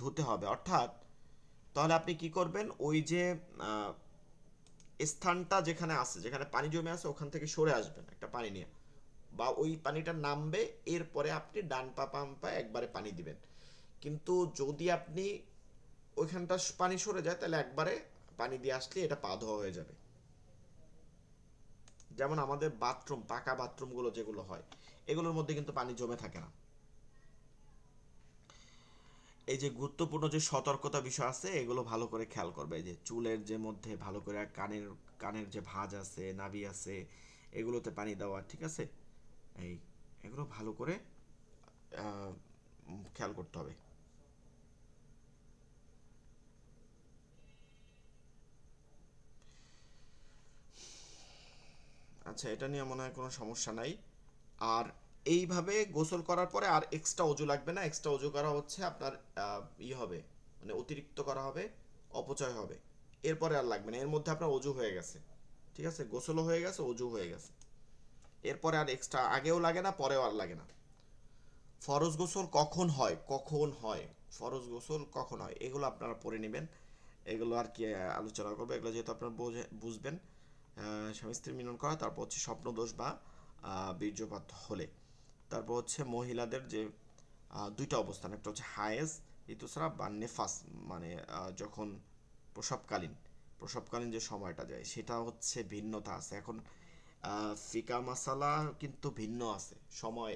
ধুতে হবে। অর্থাৎ তাহলে আপনি কি করবেন, ওই যে আহ, স্থানটা যেখানে আছে, যেখানে পানি জমে আছে ওখান থেকে সরে আসবেন একটা পানি নিয়ে, বা ওই পানিটা নামবে, এরপরে আপনি ডান পা বাম পা একবারে পানি দিবেন। কিন্তু যদি আপনি ওইখানটা পানি সরে যায় তাহলে একবারে পানি দিয়ে আসলে এটা পা ধোয়া হয়ে যাবে। যেমন আমাদের বাথরুম, পাকা বাথরুমগুলো যেগুলো হয় এগুলোর মধ্যে কিন্তু পানি জমে থাকে না। এই যে গুরুত্বপূর্ণ যে সতর্কতা বিষয় আছে এগুলো ভালো করে খেয়াল করবে। এই যে চুলের যে মধ্যে ভালো করে কানের কানের যে ভাঁজ আছে, নাভি আছে, এগুলোতে পানি দেওয়া, ঠিক আছে? এই এগুলো ভালো করে খেয়াল করতে হবে। আচ্ছা, এটা নিয়ে মনে হয় কোনো সমস্যা নাই। আর এইভাবে গোসল করার পরে আর এক্সট্রা অজু লাগবে না। এক্সট্রা অজু করা হচ্ছে আপনার হবে, মানে অতিরিক্ত করা হবে, অপচয় হবে। এরপরে আর লাগবে না, এর মধ্যে আপনার অজু হয়ে গেছে, ঠিক আছে? গোসলও হয়ে গেছে, অজু হয়ে গেছে। এরপরে আর এক্সট্রা আগেও লাগে না, পরেও আর লাগে না। ফরজ গোসল কখন হয়, কখন হয়, ফরজ গোসল কখন হয়, এগুলো আপনারা পড়ে নেবেন। এগুলো আর কি আলোচনা করবো, এগুলো যেহেতু আপনারা বুঝবেন। স্বামী স্ত্রী মিলন করা, তারপর হচ্ছে স্বপ্নদোষ বা বীর্যপাত হলে, তারপর হচ্ছে মহিলাদের যে দুইটা অবস্থান, একটা হচ্ছে হায়েজ ঋতুস্রাব বা নেফাস, মানে যখন প্রসবকালীন প্রসবকালীন যে সময়টা যায় সেটা হচ্ছে ভিন্নতা আছে এখন। ফিকা মাসালা কিন্তু ভিন্ন আছে, সময়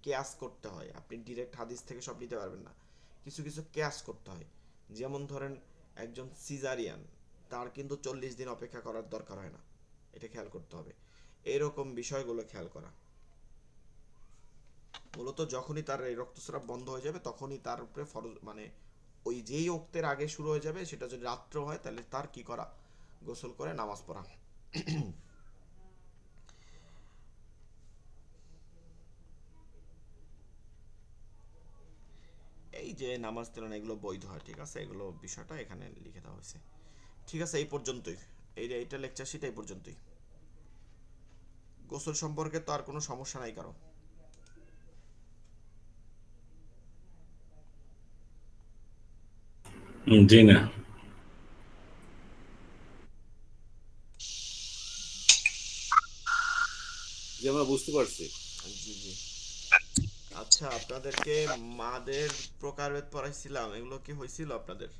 কেয়াস করতে হয়। আপনি ডিরেক্ট হাদিস থেকে সব নিতে পারবেন না, কিছু কিছু কেয়াস করতে হয়। যেমন ধরেন একজন সিজারিয়ান, তার কিন্তু 40 দিন অপেক্ষা করার দরকার হয় না, এটা খেয়াল করতে হবে। এরকম বিষয়গুলো খেয়াল করা। মূলত যখনই তার এই রক্তস্রাব বন্ধ হয়ে যাবে তখনই তার উপরে ফরজ, মানে ওই যেই ওক্তের আগে শুরু হয়ে যাবে, সেটা যদি রাত্র হয় তাহলে তার কি করা, গোসল করে নামাজ পড়া। এই যে নামাজ তেলান এগুলো বৈধ হয়, ঠিক আছে? এগুলো বিষয়টা এখানে লিখে দেওয়া হয়েছে। ঠিক আছে, এই পর্যন্তই। এইটা লেকচার শিট এই পর্যন্তই। গোসল সম্পর্কে তো আর কোনো সমস্যা নাই কারো? জি না। জি আমরা বুঝতে পারছি। জি জি। আচ্ছা, আপনাদেরকে মাদের প্রকারভেদ পড়াইছিলাম, এগুলো কি হয়েছিল আপনাদের?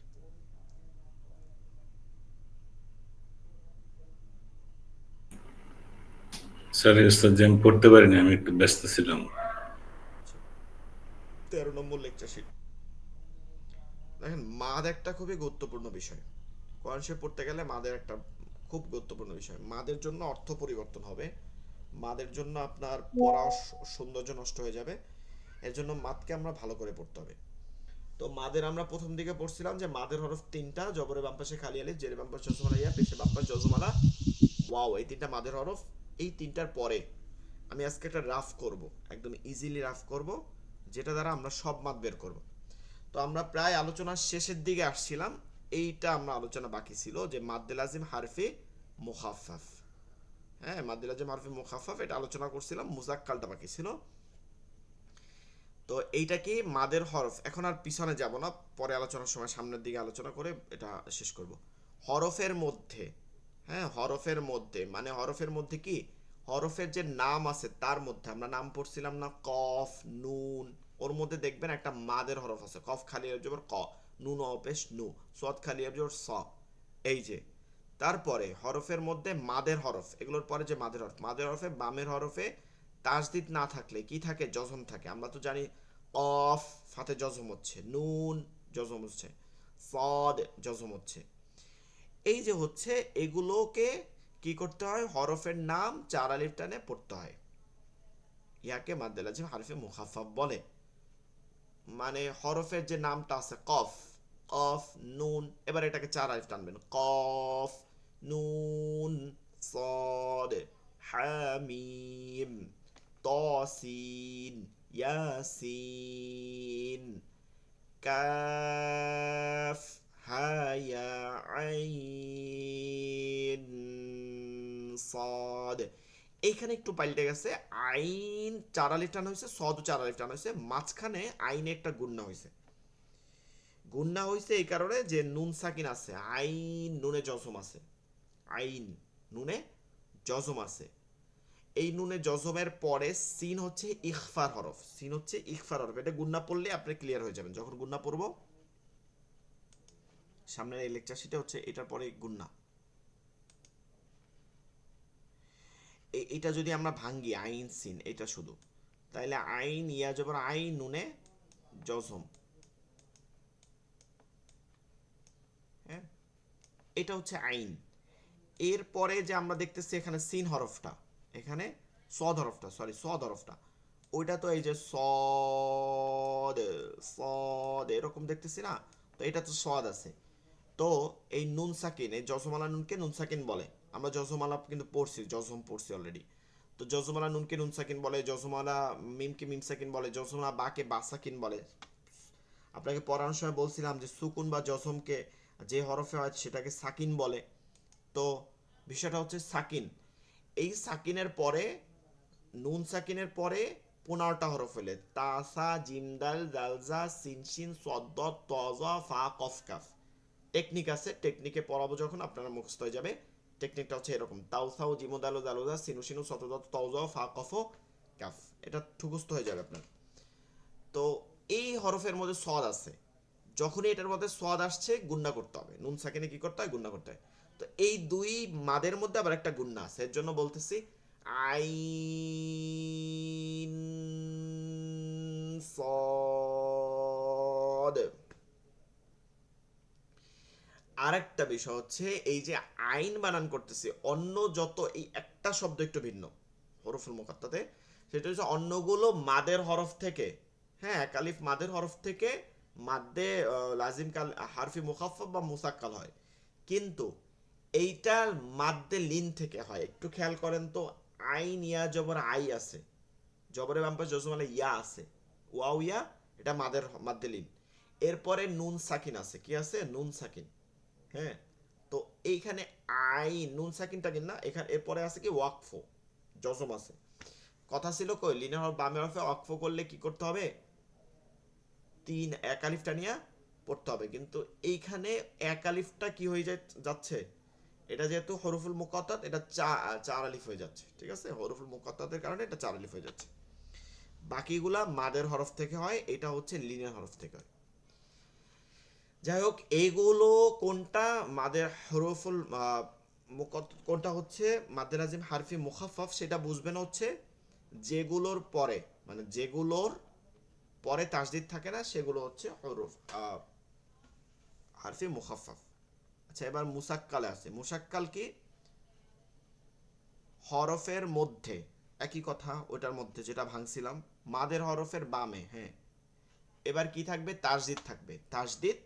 স্যার ওস্তাদ জি আমি পড়তে পারিনি, আমি একটু ব্যস্ত ছিলাম। আচ্ছা, 13 নম্বর লেকচার শিট। দেখেন, মাদ একটা খুবই গুরুত্বপূর্ণ বিষয়। কোরআন শরীফ পড়তে গেলে মাদের একটা খুব গুরুত্বপূর্ণ বিষয়। মাদের জন্য অর্থ পরিবর্তন হবে, মাদের জন্য আপনার পড়া সৌন্দর্য নষ্ট হয়ে যাবে। এর জন্য মাদকে আমরা ভালো করে পড়তে হবে। তো মাদের আমরা প্রথম দিকে পড়ছিলাম যে মাদের হরফ তিনটা, জবরে বাম পাশে খালি আলিফ, জেরে বাম পাশে জজমালা ইয়া, পেশে বাম পাশে জজমালা ওয়াও, এই তিনটা মাদের হরফ। এই তিনটার পরে আমি আজকে একটা রাফ করব, একদম ইজিলি রাফ করব, যেটা দ্বারা আমরা সব মাদ বের করব। তো আমরা প্রায় আলোচনার শেষের দিকে আসছিলাম। এইটা আমরা আলোচনা বাকি ছিল যে মাদ্দে লাজিম হারফে মুখাফফাফ। হ্যাঁ, মাদ্দে লাজিম হারফে মুখাফফাফ এটা আলোচনা করছিলাম, মুজাক্কালটা বাকি ছিল। তো এইটা কি মাদের হরফ, এখন আর পিছনে যাব না, পরে আলোচনার সময় সামনের দিকে আলোচনা করে এটা শেষ করব। হরফের মধ্যে, হ্যাঁ হরফের মধ্যে, মানে হরফের মধ্যে কি, হরফের যে নাম আছে তার মধ্যে আমরা নাম পড়ছিলাম না, কফ, নুন, ওর মধ্যে দেখবেন একটা মাদের হরফ আছে, কফ খালি জবর ক, নুন অপেশ নু, সদ খালি জবর স। এই যে, তারপরে হরফের মধ্যে মাদের হরফ, এগুলোর পরে যে মাদের হরফ, মাদের হরফে বামের হরফে তাসদিদ না থাকলে কি থাকে, জজম থাকে। আমরা তো জানি অফ ফাতে জজম হচ্ছে, নুন জজম হচ্ছে, ফদ জজম হচ্ছে। এই যে হচ্ছে, এগুলোকে কি করতে হয়, হরফের নাম চার আলিফ টানে পড়তে হয়। ইয়াকে মাদ্দে লাজিম হারফে মুখাফফাফ বলে। মানে হরফের যে নামটা আছে কফ, কফ নুন, এবার এটাকে চার আলিফ টানবেন, কফ নুন সদ হামিম তসিন ইয়াসিন কাফ হায়া আইন সদ। এইখানে একটু পাল্টে গেছে, আইন চার আলিফ টান হয়েছে, সদ চার আলিফ টান হয়েছে, মাঝখানে আইনে একটা গুন্না হয়েছে। গুন্না হয়েছে এই কারণে যে নুন সাকিন আছে, আইন নুনে জজম আছে, আইন নুনে জজম আছে। এই নুনে জজমের পরে সিন হচ্ছে ইখফার হরফ, সিন হচ্ছে ইখফার হরফ। এটা গুন্না পড়লে আপনি ক্লিয়ার হয়ে যাবেন, যখন গুন্না পড়বো সামনের এই লেকচার শিটে হচ্ছে এটার পরে গুন্না। এটা যদি আমরা ভাঙ্গি আইন সিন এটা শুধু, তাইলে আইন ইয়া জবর আইন নুনে জজম, এটা হচ্ছে আইন। এরপরে যে আমরা দেখতেছি এখানে সিন হরফটা, এখানে সদ হরফটা, সরি সদ হরফটা, ওইটা তো এই যে সদ, সদ এরকম দেখতেছি না, তো এটা তো সদ আছে। তো এই নুন সাকিন, এই জজমালা নুনকে নুন সাকিন বলে। আমরা জজমালা কিন্তু পড়ছি, জজম পড়ছি অলরেডি। তো জজমালা নুনকে নুন সাকিন বলে, জজমালা মিমকে মিম সাকিন বলে, জজমালা বাকে বা সাকিন বলে। আপনাকে পড়ানোর সময় বলছিলাম যে সুকুন বা জজমকে যে হরফে হয় সেটাকে সাকিন বলে। তো বিষয়টা হচ্ছে সাকিন। এই সাকিনের পরে, নুন সাকিনের পরে 15টা হরফ হলে তাসা জিমদাল জালজা সিনশিন সদ্দ তজা ফা কফ কাফ। টেকনিক আছে, টেকনিকে পড়াবো যখন আপনারা মুখস্থ হয়ে যাবে। টেকনিকটা হচ্ছে এরকম: তাউসাউ জিমোদালো জালোজা সিনু সিনু সতদত তওজা ফা কফ কাফ। এটা মুখস্থ হয়ে যাবে আপনার। তো এই হরফের মধ্যে সদ আছে, যখনই এটার মধ্যে সদ আসছে গুণনা করতে হবে, নুন সাকিনে কি করতে হয়, গুণনা করতে হয়। তো এই দুই মাদের মধ্যে আবার একটা গুণনা আছে, এর জন্য বলতেছি আইন সদ। আরেকটা বিষয় হচ্ছে এই যে আইন বানান করতেছি, অন্য যত, এই একটা শব্দ একটু ভিন্ন হরফুল মুকাত্তাতে, সেটা হচ্ছে অন্যগুলো মাদের হরফ থেকে, হ্যাঁ এক আলিফ মাদের হরফ থেকে মাদ্দে লাজিম কাল হারফি মুখাফফাফ বা মুসাক্কাল হয়, কিন্তু এইটা মাদ্দে লিন থেকে হয়। একটু খেয়াল করেন তো, আইন ইয়া জবর আই আছে, জবরের বাম পাশে জজমালে ইয়া আছে, ওয়াও ইয়া, এটা মাদের মাদ্দে লিন। এরপরে নুন সাকিন আছে, কি আছে, নুন সাকিন। হ্যাঁ, তো এইখানে আই নুন সাকিনটা কিনা এখানে, এরপরে আছে কি ওয়াকফো, জজম আছে। কথা ছিল কই, লিনের হরফ বামে হরফে ওয়াকফ করলে কি করতে হবে, তিন এক আলিফটা নিয়ে পড়তে হবে, কিন্তু এইখানে এক আলিফটা কি হয়ে যাচ্ছে, এটা যেহেতু হরফুল মুকাত্তাত, এটা চার আলিফ হয়ে যাচ্ছে, ঠিক আছে, হরফুল মুকাত্তাতের কারণে এটা চার আলিফ হয়ে যাচ্ছে। বাকিগুলা মাদের হরফ থেকে হয়, এটা হচ্ছে লিনের হরফ থেকে হয়। যাই হোক, এইগুলো কোনটা মাদের হরফুল কোনটা হচ্ছে মাদের আজিম হারফি মুখাফফাফ, সেটা বুঝবেন হচ্ছে যেগুলোর পরে, মানে যেগুলোর পরে তাসদিদ থাকে না সেগুলো হচ্ছে হরফ হারফি মুখাফফাফ। আচ্ছা, এবার মুসাক্কালে আছে। মুসাক্কাল কি, হরফের মধ্যে, একই কথা ওটার মধ্যে যেটা ভাঙছিলাম, মাদের হরফের বামে, হ্যাঁ, এবার কি থাকবে, তাসদিদ থাকবে। তাসদিদ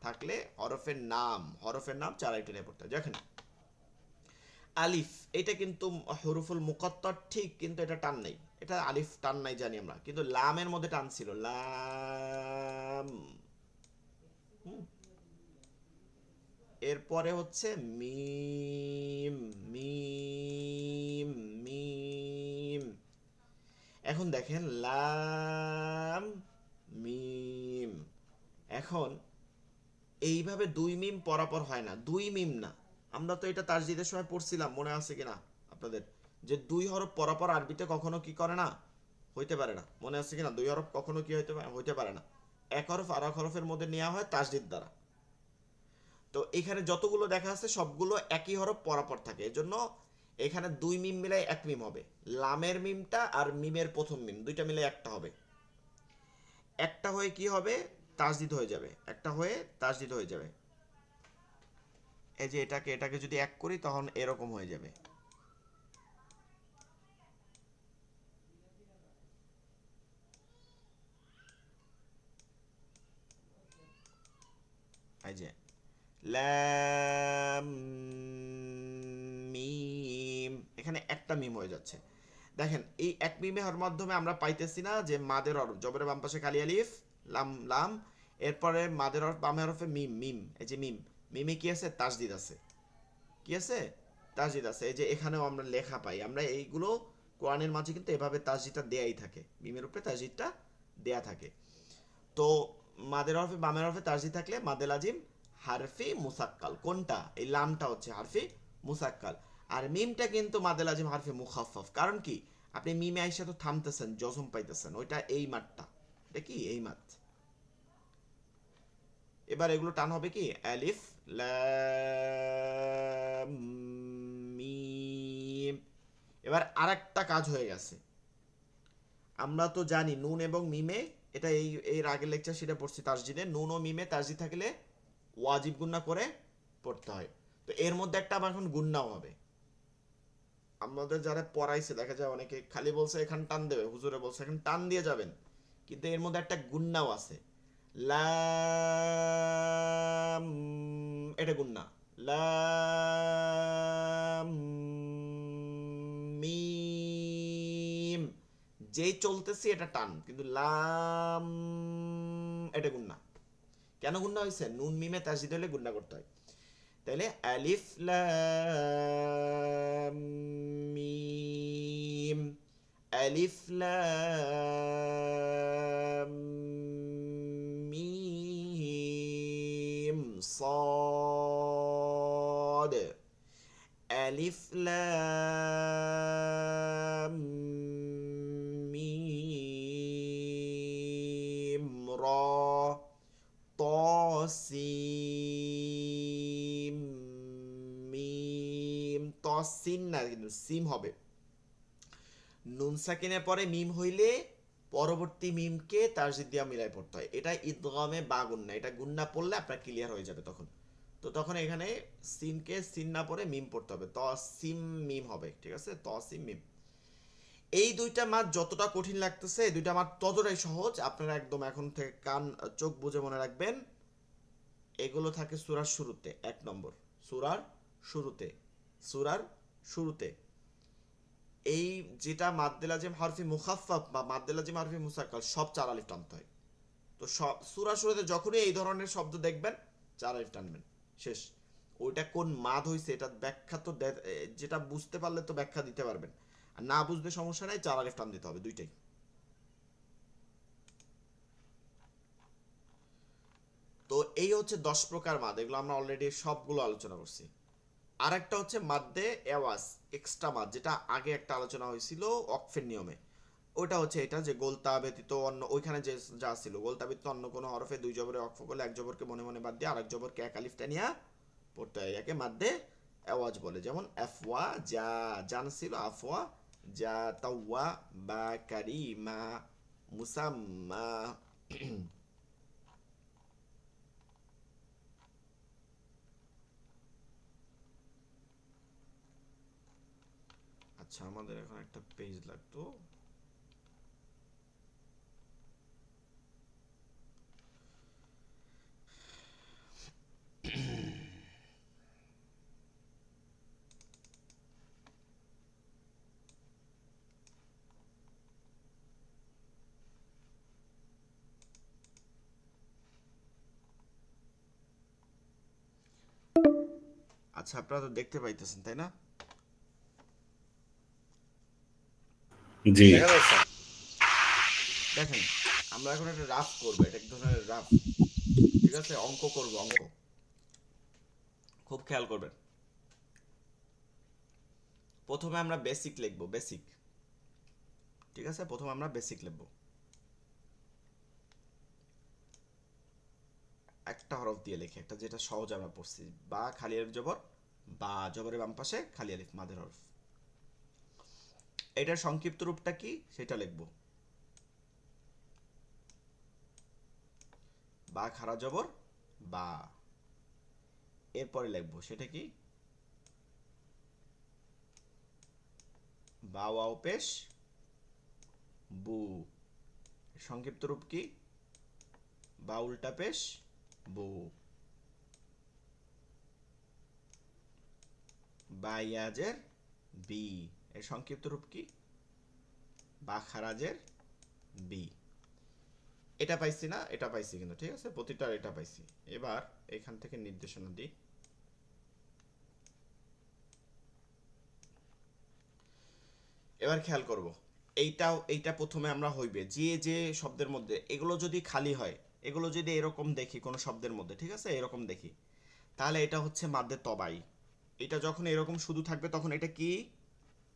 থাকলে হরফের নাম চারাই টেনে পড়তে হয়। দেখেন আলিফ, এটা কিন্তু হরফুল মুকাত্তার ঠিক, কিন্তু এটা টান নাই, এটা আলিফ টান নাই জানি আমরা, কিন্তু লামের মধ্যে টান ছিল, লাম। হুম। এরপরে হচ্ছে মিম, মিম, মিম। এখন দেখেন লাম, মিম। এখন এইভাবে দুই মিম পরাপর হয় না, দুই মিম না। আমরা তো এটা তাসদিদের সময় পড়ছিলাম, মনে আছে কিনা আপনাদের, যে দুই হরফ পরাপর আরবিতে কখনো কি করে না, হইতে পারে না, মনে আছে কিনা, দুই হরফ কখনো কি হইতে পারে না, এক হরফ আর এক হরফের মধ্যে নেওয়া হয় তাসদিদ দ্বারা। তো এখানে যতগুলো দেখা আছে সবগুলো একই হরফ পরাপর থাকে, এজন্য এখানে দুই মিম মিলাই এক মিম হবে। লামের মিমটা আর মিমের প্রথম মিম দুইটা মিলে একটা হবে, একটা হয়ে কি হবে, তাসদিদ হয়ে যাবে, একটা হয়ে তাসদিদ হয়ে যাবে। এই যে এটাকে এটাকে যদি এক করি তখন এরকম হয়ে যাবে। এই যে লাম মিম, এখানে একটা মিম হয়ে যাচ্ছে। দেখেন এই এক মিমে হওয়ার মাধ্যমে আমরা পাইতেছি না যে মাদের হরফ, জবরের বাম পাশে খালি আলিফ, লাম লাম, এরপরে মাদের হরফ বামে হরফে মিম, মিম, এই যে মিম, মিমে কি আছে, তাসদিদ আছে, কি আছে, তাসদিদ আছে। এই যে এখানেও আমরা লেখা পাই, আমরা এইগুলো কোরআনের মাঝে কিন্তু এভাবে তাসদিদটা দেয়াই থাকে, মিমের উপরে তাসদিদটা দেয়া থাকে। তো মাদের হরফে বামের হরফে তাসদিদ থাকলে মাদে লাজিম হারফি মুসাক্কাল, কোনটা, এই লামটা হচ্ছে হারফি মুসাক্কাল, আর মিমটা কিন্তু মাদে লাজিম হারফি মুখাফফাফ। কারণ কি, আপনি মিমে আইসা তো থামতেছেন, জজম পাইতেছেন, ওইটা এই মাঠটা, এটা কি এই মাঠ। এবার এগুলো টান হবে কি, আলিফ লাম মিম। এবার আরেকটা কাজ হয়ে গেছে, আমরা তো জানি নুন এবং মিমে, এটা এই এর আগের লেকচার সেটা পড়ছি, তাসজিদে নুন ও মিমে তাসজিদ থাকলে ওয়াজিব গুন্না করে পড়তে হয়। তো এর মধ্যে একটা আবার এখন গুণনাও হবে। আমাদের যারা পড়াইছে দেখা যায় অনেকে খালি বলছে এখান টান দেবে, হুজুরে বলছে এখানে টান দিয়ে যাবেন, কিন্তু এর মধ্যে একটা গুণনাও আছে। লাম, এটা গুণনা। লাম মিম, যেই চলতেছি এটা টান, কিন্তু লাম এটা গুণনা। কেন গুণনা হয়েছে? নুন মিমে তাসদিদ হলে গুণনা করতে হয়। তাহলে আলিফ লাম মিম, আলিফ লাম মিম صاد, আলিফ লাম মিম র, তসিম মিম, তসিন না কিন্তু সিম হবে। নুন সাকিনের পরে মিম হইলে পরবর্তী মিমকে তাসদিদ দিয়া মিলাই পড়তে হয়। এটা ইদগামে বা গুন্না, এটা গুন্না পড়লে আপনার ক্লিয়ার হয়ে যাবে তখন। তো তখন এখানে সিনকে সিন না পড়ে মিম পড়তে হবে, তসিম মিম হবে, ঠিক আছে? তসিম মিম। এই দুইটা মাছ যতটা কঠিন লাগতেছে, এই দুইটা মাছ ততটাই সহজ। আপনারা একদম এখন থেকে কান চোখ বুঝে মনে রাখবেন। এগুলো থাকে সূরার শুরুতে। 1 নম্বর সূরার শুরুতে, সূরার শুরুতে এই যেটা মাদ্দে লাজিম হরফি মুখাফফাফ বা মাদ্দে লাজিম হরফি মুসাক্কাল সব 4 আলিফ টানতে হয়। তো সব সূরা শুরুতে যখনই এই ধরনের শব্দ দেখবেন 4 আলিফ টানবেন, শেষ। ওইটা কোন মাদ হইছে এটা ব্যাখ্যা তো যেটা বুঝতে পারলে তো ব্যাখ্যা দিতে পারবেন, আর না বুঝলে সমস্যা নাই, 4 আলিফ টান দিতে হবে, দুইটাই। তো এই হচ্ছে 10 প্রকার মাদ, এগুলো আমরা অলরেডি সবগুলো আলোচনা করছি। আর একটা হচ্ছে মাদ্দে এওয়াজ, এক্সট্রা মাদ, যেটা আগে একটা আলোচনা হয়েছিল অকফের নিয়মে। ওটা হচ্ছে এটা যে গোলতা ব্যতীত অন্য ওইখানে যে যা ছিল, গোলতা ব্যতীত অন্য কোনো হরফে 2 জবরে অক্ফ করলে 1 জবরকে মনে মনে বাদ দিয়ে আরেক জবরকে এক আলিফ টানিয়া পড়তে হয়, একে মাদ্দে এওয়াজ বলে। যেমন আফওয়া যা, জান ছিল আফওয়া যা, তাওয়া বা কারিমা, মুসাম্মা। আচ্ছা, আমাদের এখন একটা পেজ লাগতো। আচ্ছা, আপনারা তো দেখতে পাইতেছেন তাই না? জি। দেখা যাচ্ছে। দেখেন, আমরা এখন একটা রাফ করবো, এটা এক ধরনের রাফ, ঠিক আছে? অঙ্ক করব, অঙ্ক। খুব খেয়াল করবেন। প্রথমে আমরা বেসিক লিখবো, বেসিক, ঠিক আছে? প্রথমে আমরা বেসিক লিখবো। একটা হরফ দিয়ে লিখে, একটা যেটা সহজ আমরা পড়ছি, বা খালি আলিফ জবর, বা জবরের বাম পাশে খালি আলিফ মাদের হরফ। এটার সংক্ষিপ্ত রূপটা কি সেটা লিখবো। বা খাড়া জবর বা, এরপরে লিখবো সেটা কি, বা ওয়াও পেশ বু। সংক্ষিপ্ত রূপ কি, বা উল্টা পেশ বু। বা ইয়াজের বি, এর সংক্ষিপ্ত রূপ কি, বা খারাজের বি। এটা পাইছি না? এটা পাইছি কিন্তু, ঠিক আছে? প্রতিটার এটা পাইছি। এবার এখান থেকে নির্দেশনা দিই। এবার খেয়াল করব, এইটা প্রথমে আমরা হইবে যে যে শব্দের মধ্যে এগুলো যদি খালি হয়, এগুলো যদি এরকম দেখি কোনো শব্দের মধ্যে, ঠিক আছে? এরকম দেখি, তাহলে এটা হচ্ছে মাদ্দে তবাই। এটা যখন এরকম শুধু থাকবে তখন এটা কি,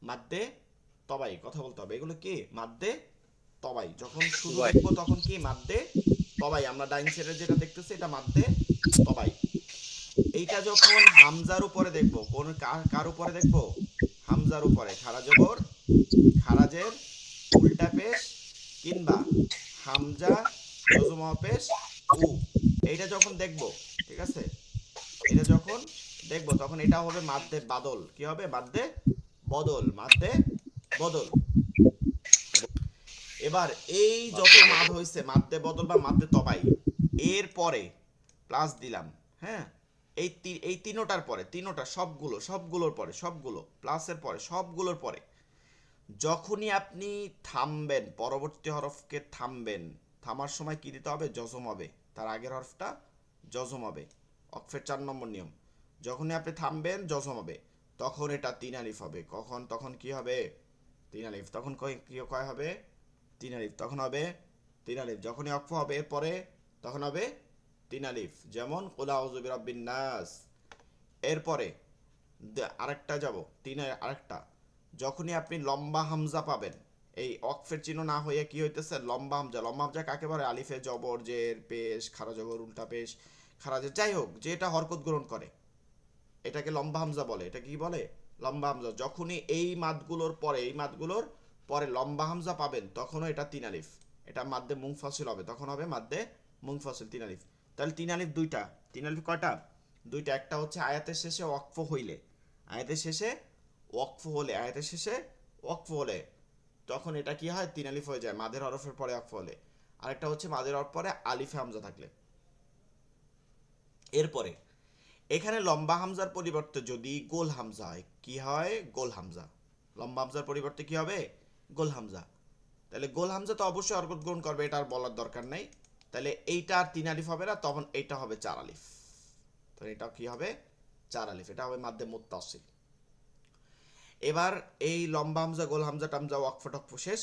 মাদ্দে তবাই। কথা বলতে হবে, এগুলো কি মাদ্দে তবাই। যখন শুধু ভাই দেখবো তখন কি মাদ্দে তবাই। আমরা ডাইন সাইডে যেটা দেখতেছি এটা মাদ্দে তবাই। এইটা যখন হামজার উপরে দেখবো, কোন কার উপরে দেখবো, হামজার উপরে, খারা জবর খারাজের উল্টা পেশ, কিংবা হামজা জজমা পেশ উ, এইটা যখন দেখবো, ঠিক আছে? এটা যখন দেখবো তখন এটা হবে মাদ্দে বাদল, কি হবে মাদ্দে বদল, মাদ্দে বদল। এবার এই যত মাদ হয়েছে মাদ্দে বদল বা মাদ্দে তবাই, এর পরে প্লাস দিলাম, হ্যাঁ, এই তিনোটার পরে, তিনোটা সবগুলোর পরে, সবগুলো প্লাসের পরে, সবগুলোর পরে যখনই আপনি থামবেন, পরবর্তী হরফকে থামবেন, থামার সময় কি দিতে হবে? জজম হবে, তার আগের হরফটা জজম হবে। অক্ফের 4 নম্বর নিয়ম, যখনই আপনি থামবেন জজম হবে, তখন এটা 3 আলিফ হবে। কখন? তখন কি হবে? 3 আলিফ। তখন কি কয় হবে? 3 আলিফ। তখন হবে 3 আলিফ। যখনই অক্ফ হবে এরপরে, তখন হবে 3 আলিফ। যেমন কুল আউযু বিরাব্বিন নাস। এরপরে আরেকটা যাব, আরেকটা, যখনই আপনি লম্বা হামজা পাবেন, এই অকফের চিহ্ন না হয়ে কি হইতেছে? লম্বা হামজা। লম্বা হামজা কাকে বলে? আলিফে জবর, জের, পেশ, খারা জবর, উল্টা পেশ, খারা জের, যাই হোক যেটা হরকত গ্রহণ করে এটাকে লম্বা হামজা বলে। এটা কি বলে? লম্বা হামজা। যখনই এই মাদগুলোর পরে, এই মাদগুলোর পরে লম্বা হামজা পাবেন, তখনও এটা 3 আলিফ। এটা মাদ্দে মুনফাসিল হবে, তখন হবে মাদ্দে মুনফাসিল 3 আলিফ। তাহলে 3 আলিফ দুইটা। 3 আলিফ কয়টা? দুইটা। একটা হচ্ছে আয়াতের শেষে ওয়াকফ হইলে, আয়াতের শেষে ওয়াকফ হলে, আয়াতের শেষে ওয়াকফ হলে তখন এটা কি হয়? 3 আলিফ হয়ে যায় মাদের হরফের পরে ওয়াকফ হলে। আরেকটা হচ্ছে মাদের হরফ পরে আলিফে হামজা থাকলে। এরপরে এখানে লম্বা হামজার পরিবর্তে যদি গোল হামজা হয়, কি হয়? গোল হামজা। লম্বা হামজার পরিবর্তে কি হবে? গোল হামজা। তাহলে গোল হামজা তো অবশ্যই হরকত গ্রহণ করবে, এটা আর বলার দরকার নেই। তাহলে এইটা আর 3 আলিফ হবে না, তখন এইটা হবে 4 আলিফ। তাহলে এটা কি হবে? 4 আলিফ। এটা হবে মাদ্দে মুত্তাসিল। এবার এই লম্বা হামজা, গোল হামজা টামজা ওয়াকফ টকফ শেষ।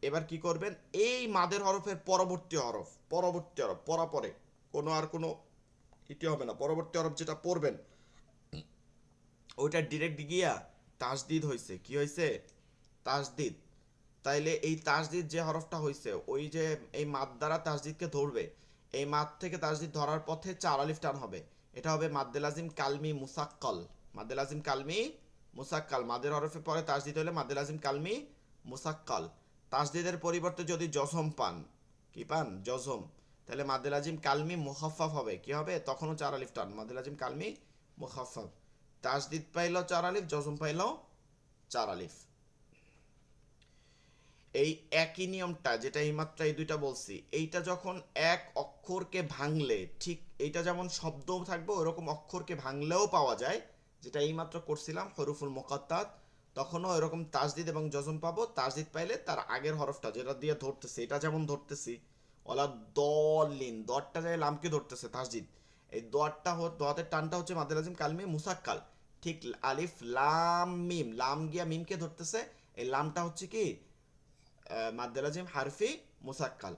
এবার কি করবেন? এই মাদের হরফের পরবর্তী হরফ, পরবর্তী হরফ পড়া পরে কোনো আর কোনো ইতি হবে না। পরবর্তী হরফ যেটা পড়বেন ওইটা ডিরেক্ট গিয়া তাসদিদ হয়েছে। কি হয়েছে? তাসদিদ। তাইলে এই তাসদিদ যে হরফটা হয়েছে, ওই যে এই মাদ দ্বারা তাসদিদকে ধরবে, এই মাদ থেকে তাসদিদ ধরার পথে 4 আলিফ টান হবে। এটা হবে মাদ্দে লাজিম কালমি মুসাক্কাল। মাদ্দে লাজিম কালমি মুসাক্কাল। মাদের হরফে পরে তাসদিদ হলে মাদ্দে লাজিম কালমি মুসাক্কাল। তাসদিদের পরিবর্তে যদি জজম পান, কি পান? জজম। তাহলে মাদ্দে লাজিম কালমি মুখাফফাফ হবে। কি হবে? তখনও 4 আলিফ টান, মাদ্দে লাজিম কালমি মুখাফফাফ। তাসদিদ পাইলো 4 আলিফ, জজম পাইলো 4 আলিফ। এই একই নিয়মটা যেটা এইমাত্র এই দুইটা বলছি, এইটা যখন এক অক্ষরকে ভাঙলে, ঠিক এইটা যেমন শব্দ থাকবে ওরকম অক্ষরকে ভাঙলেও পাওয়া যায়, যেটা এইমাত্র করছিলাম হরুফুল মুকাত্তাত, তখনও এরকম তাসদিদ এবং জজম পাবো। তাসদিদ পাইলে তার আগের হরফটা যেটা দিয়ে ধরতেছে, এটা যেমন ধরতেছি ওলা দলিন, দটটা যায় লামকে ধরতেছে তাসদিদ, এই দটটা দতের টানটা হচ্ছে মাদ্দে লাজিম কালমি মুসাক্কাল। ঠিক আলিফ লাম মিম, লাম গিয়া মিমকে ধরতেছে, এই লামটা হচ্ছে কি? মাদ্দে লাজিম হারফি মুসাক্কাল।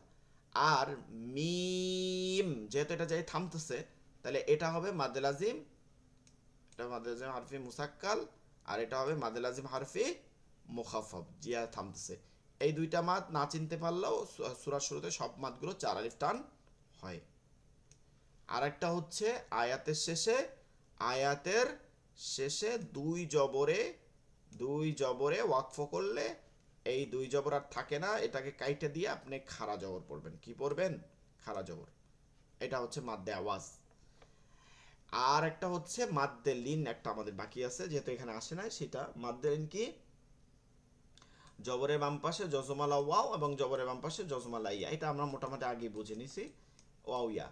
আর মিম যেহেতু এটা যাই থামতেছে, তাহলে এটা হবে মাদ্দে লাজিম, এটা মাদ্দে লাজিম হারফি মুসাক্কাল, আর এটা হবে মাদ্দে লাজিম হারফি মুখাফফাফ, জিয়া থামতেছে। এই দুইটা মাদ না চিনতে পারলেও সূরার শুরুতে সব মাদগুলো 4 আলিফ টান হয়। আরেকটা হচ্ছে আয়াতের শেষে, আয়াতের শেষে দুই জবরে ওয়াকফ করলে এই দুই জবর আর থাকে না, এটাকে কাইটে দিয়ে আপনি খাড়া জবর পড়বেন। কি পড়বেন? খাড়া জবর। এটা হচ্ছে মাদ্দে আওয়াজ। আর একটা হচ্ছে মাদ্দে লিন, একটা আমাদের বাকি আছে যেহেতু এখানে আসে না, সেটা মাদ্দে লিন কি? জবরের বাম পাশে জজমালা ওয়াও এবং জবরের বাম পাশে জজমালা ইয়া, এটা আমরা মোটামুটি আগে বুঝে নিছি, ওয়াও ইয়া।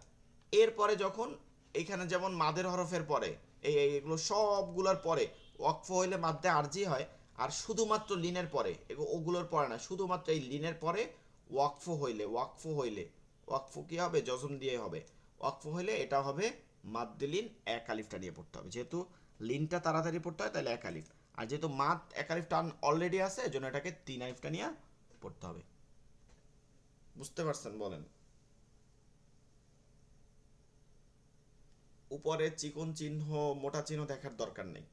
এরপরে যখন এখানে যেমন মাদের হরফের পরে এগুলো সবগুলোর পরে ওয়াকফ হইলে মাদ্দে আরজি হয়, আর শুধুমাত্র লিনের পরে ওগুলোর পরে না, শুধুমাত্র এই লিনের পরে ওয়াকফ কি হবে? জজম দিয়ে হবে। ওয়াকফ হইলে এটা হবে মাদ্দে লিন, এক আলিফটা নিয়ে পড়তে হবে, যেহেতু লিনটা তাড়াতাড়ি পড়তে হয় তাহলে এক আলিফ, আর যেহেতু মাদ এক আলিফ টান অলরেডি আছে এজন্য এটাকে 3 আলিফটা নিয়ে পড়তে হবে। বুঝতে পারছেন? বলেন। উপরে চিকন চিহ্ন, মোটা চিহ্ন দেখার দরকার নেই,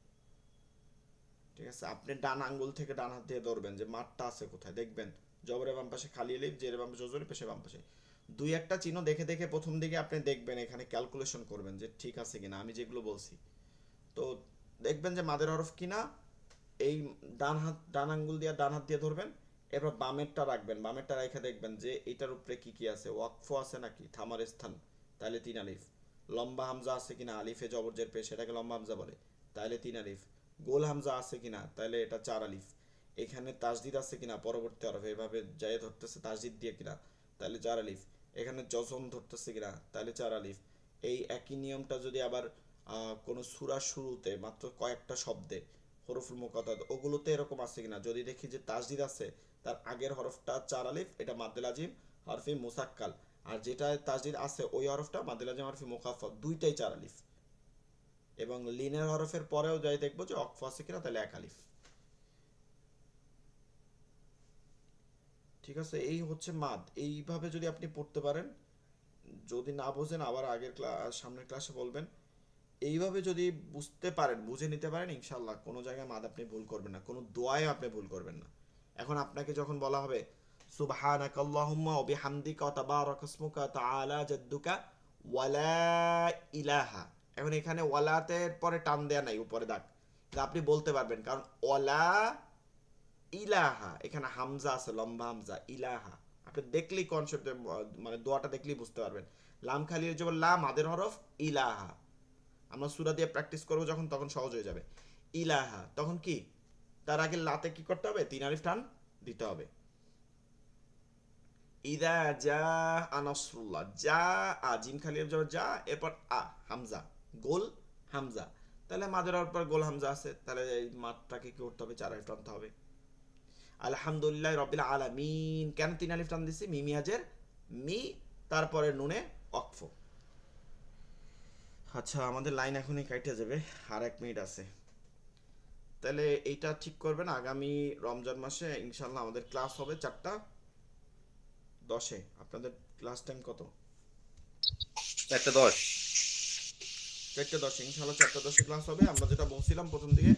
ঠিক আছে? আপনি ডান আঙ্গুল থেকে ডান হাত দিয়ে ধরবেন যে মাঠটা আছে কোথায়, দেখবেন জবরের বাম পাশে খালি এলিফ, জের বাম পাশে জজর, পেশে বাম পাশে। দুই একটা চিহ্ন দেখে দেখে প্রথম দিকে আপনি দেখবেন, এখানে ক্যালকুলেশন করবেন যে ঠিক আছে কিনা আমি যেগুলো বলছি। তো দেখবেন যে মাদের হরফ কিনা, এই ডান আঙ্গুল দিয়ে ডান হাত দিয়ে ধরবেন, এরপর বামেরটা রাখবেন, বামেরটা রেখে দেখবেন যে এটার উপরে কি কি আছে, ওয়াকফ আছে নাকি, থামার স্থান, তাহলে 3 আলিফ। লম্বা হামজা আছে কিনা, আলিফে জবরজের পেশ, এটাকে লম্বা হামজা বলে, তাহলে 3 আলিফ। গোল হামজা আছে কিনা, তাহলে এটা 4 আলিফ। এখানে তাসদিদ আছে কিনা পরবর্তী হরফে, এভাবে যাই ধরতেছে তাসদিদ দিয়ে কিনা, তাহলে 4 আলিফ। এখানে জজম ধরতেছে কিনা, তাহলে 4 আলিফ। এই একই নিয়মটা যদি আবার কোনো সূরার শুরুতে মাত্র কয়েকটা শব্দে হরফুল মুকাত্তাত ওগুলোতে এরকম আছে কিনা, যদি দেখি যে তাসদিদ আছে, তার আগের হরফটা 4 আলিফ, এটা মাদ্দে লাজিম হরফে মুসাক্কাল। আর যেটা তাসদিদ আছে ওই হরফটা মাদ্দে লাজিম হরফে মুখাফফাত, দুইটাই 4 আলিফ। এবং লিনের হরফের পরেও যাই দেখবো যে অক্ফ আছে কিনা, তাহলে 1 আলিফ। ঠিক আছে, এই হচ্ছে মাদ। এইভাবে যদি আপনি পড়তে পারেন, যদি না বোঝেন আবার আগের ক্লাস সামনের ক্লাসে বলবেন। এইভাবে যদি বুঝতে পারেন, বুঝে নিতে পারেন, ইনশাল্লাহ কোনো জায়গায় মাদ আপনি ভুল করবেন না, কোনো দোয়ায় আপনি ভুল করবেন না। এখন আপনাকে যখন বলা হবে সুবহানাকাল্লাহুম্মা ওয়া বিহামদিকা ওয়া তাবারাকা ইসমুকা ওয়া তাআলা জাদ্দুকা ওয়ালা ইলাহা, এখন এখানে ওয়ালাতের পরে টান দেয়া নাই, উপরে দাগ, তা আপনি বলতে পারবেন, কারণ ওয়ালা ইলাহা, এখানে হামজা আছে, লম্বা হামজা, ইলাহা। আপনি দেখলেই কনসেপ্টে, মানে দোয়াটা দেখলেই বুঝতে পারবেন। লাম খালি যে লা মাদের হরফ, ইলাহা। আমরা সূরা দিয়ে প্র্যাকটিস করব যখন, তখন সহজ হয়ে যাবে। ইলাহা, তখন কি তার আগে লাতে কি করতে হবে, 3 আলিফ টান দিতে হবে। ইদা জা আনাসরুল্লাহ, জা আ, জিম খালি যাবে যা, এরপর আ হামজা, গোল হামজা, তাহলে মাদের পর গোল হামজা আছে, তাহলে এই মাঠটাকে কি করতে হবে, 4 আলিফ টানতে হবে। আলহামদুলিল্লাহ রবিল আলামিন, কেন 3 আলিফ টান দিছি, মিমি হাজের মি, তারপরে নুনে অক্ফ। আচ্ছা, আমাদের লাইন এখনই কাইটে যাবে, আর 1 মিনিট আছে। তাহলে এইটা ঠিক করবেন, আগামী রমজান মাসে ইনশাল্লাহ আমাদের ক্লাস হবে 4:10-এ। আপনাদের ক্লাস টাইম কত? 1:10। 4:10 ইনশাল্লাহ 4:10-এ ক্লাস হবে। আমরা যেটা বলছিলাম প্রথম দিকে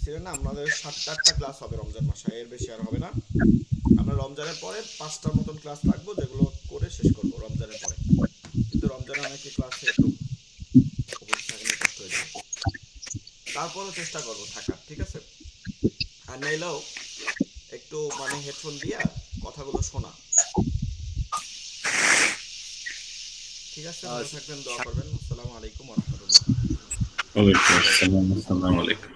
ছিলেন না, আমাদের 7টা ক্লাস হবে রমজান মাসে, এর বেশি আর হবে না। আমরা রমজানের পরে 5টার মতন ক্লাস রাখবো, যেগুলো করে শেষ করবো রমজানের পরে। কিন্তু রমজানে অনেকে ক্লাসে একটু উপস্থিত থাকলে কষ্ট হয়ে যায়, তারপরও চেষ্টা করবো থাকার, ঠিক আছে? আর নাইলেও একটু মানে হেডফোন দিয়া কথাগুলো শোনা, ঠিক আছে? ভালো থাকবেন, দোয়া করবেন। আসসালামু আলাইকুম ওয়া রাহমাতুল্লাহ। ওয়ালাইকুম আসসালাম, আসসালামু আলাইকুম।